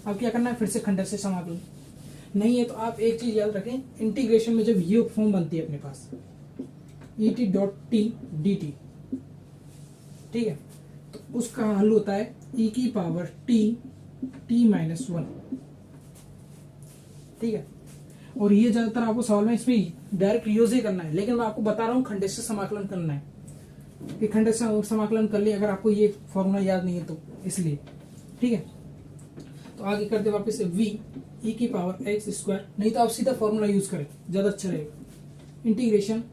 अब क्या करना है, फिर से खंडन से समाकलन नहीं है तो आप एक चीज याद रखें, इंटीग्रेशन में जब ये फॉर्म बनती है अपने पास e t dot t d t, ठीक है, तो उसका हल होता है ई की पावर टी टी माइनस 1। ठीक है, और ये ज्यादातर आपको सवाल में इसमें डायरेक्ट यूज ही करना है, लेकिन मैं आपको बता रहा हूँ खंडेश से समाकलन करना है कि खंडेश से समाकलन कर लिए अगर आपको ये फॉर्मूला याद नहीं है तो इसलिए। ठीक है, तो आगे करते वापस से v e की पावर एक्स स्क्वायर, नहीं तो आप सीधा फॉर्मूला यूज करें ज्यादा अच्छा रहेगा, इंटीग्रेशन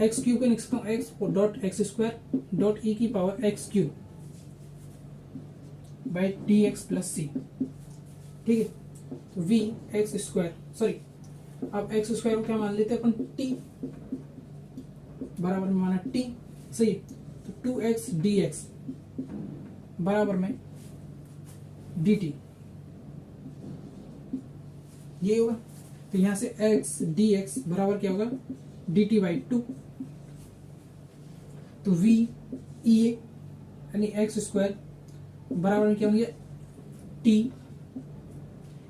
एक्स क्यूब के नेक्स्ट एक्स और dot x square dot e की power x cube by d x plus c. ठीक है, तो v एक्स स्क्वायर, सॉरी अब एक्स स्क्वायर को क्या मान लेते हैं अपन, t बराबर में माना t। सही है, तो 2x dx बराबर में dt, ये होगा, तो यहां से x dx बराबर क्या होगा dt बाई 2, तो v e यानी एक्स स्क्वायर बराबर में क्या होंगे t,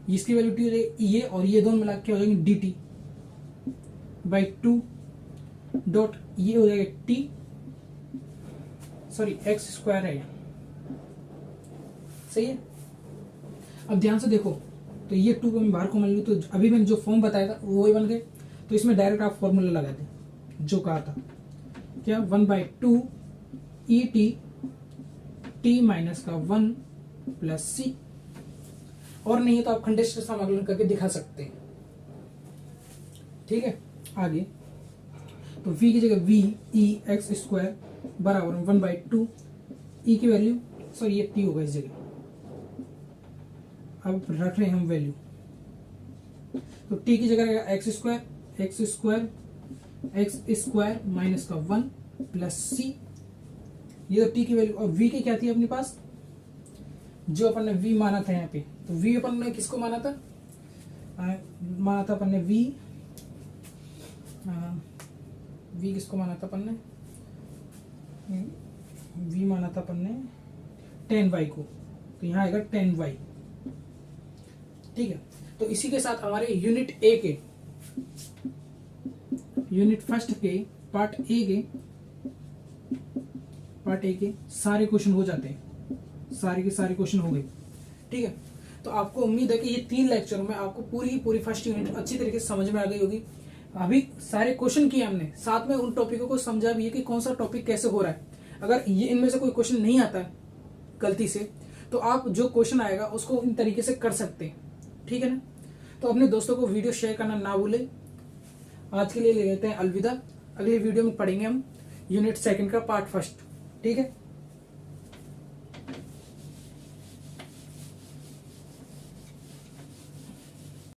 इसकी वैल्यू t हो जाएगी ये, और ये दोनों मिला के हो जाएंगे dt बाई 2 डॉट ये हो जाएगा t, सॉरी एक्स स्क्वायर है। सही है, अब ध्यान से देखो, तो ये 2 को मैं बाहर को मान लूँ, तो अभी मैंने जो फॉर्म बताया था वो ही बन गए, तो इसमें डायरेक्ट आप फॉर्मूला लगा दें जो कहा था, क्या 1/2 ई टी टी माइनस का 1 प्लस सी, और नहीं है तो आप खंडेश से समाकलन करके दिखा सकते हैं। ठीक है, आगे तो v की जगह v e एक्स स्क्वायर बराबर 1/2 e की वैल्यू, सॉरी ये t होगा इस जगह, अब रख रहे हैं हम वैल्यू, तो t की जगह एक्स स्क्वायर माइनस का 1 प्लस c, ये तो t की वैल्यू, और v की क्या थी अपने पास जो अपन ने v माना था यहाँ पे, तो v अपन ने किसको माना था, माना था अपन ने v किसको माना था अपन ने, v माना था अपन ने 10y को, तो यहाँ आएगा 10y। ठीक है, तो इसी के साथ हमारे यूनिट ए के, यूनिट फर्स्ट के पार्ट ए के सारे क्वेश्चन हो जाते हैं, सारे के सारे क्वेश्चन हो गए। ठीक है, तो आपको उम्मीद है कि ये 3 लेक्चरों में आपको पूरी फर्स्ट यूनिट अच्छी तरीके से समझ में आ गई होगी। अभी सारे क्वेश्चन किए हमने, साथ में उन टॉपिकों को समझा भी है कि कौन सा टॉपिक कैसे हो रहा है। अगर ये इनमें से कोई क्वेश्चन नहीं आता है गलती से, तो आप जो क्वेश्चन आएगा उसको इन तरीके से कर सकते हैं। ठीक है ना, तो अपने दोस्तों को वीडियो शेयर करना ना भूलें। आज के लिए ले लेते हैं अलविदा, अगली वीडियो में पढ़ेंगे हम यूनिट सेकंड का पार्ट फर्स्ट। ठीक है।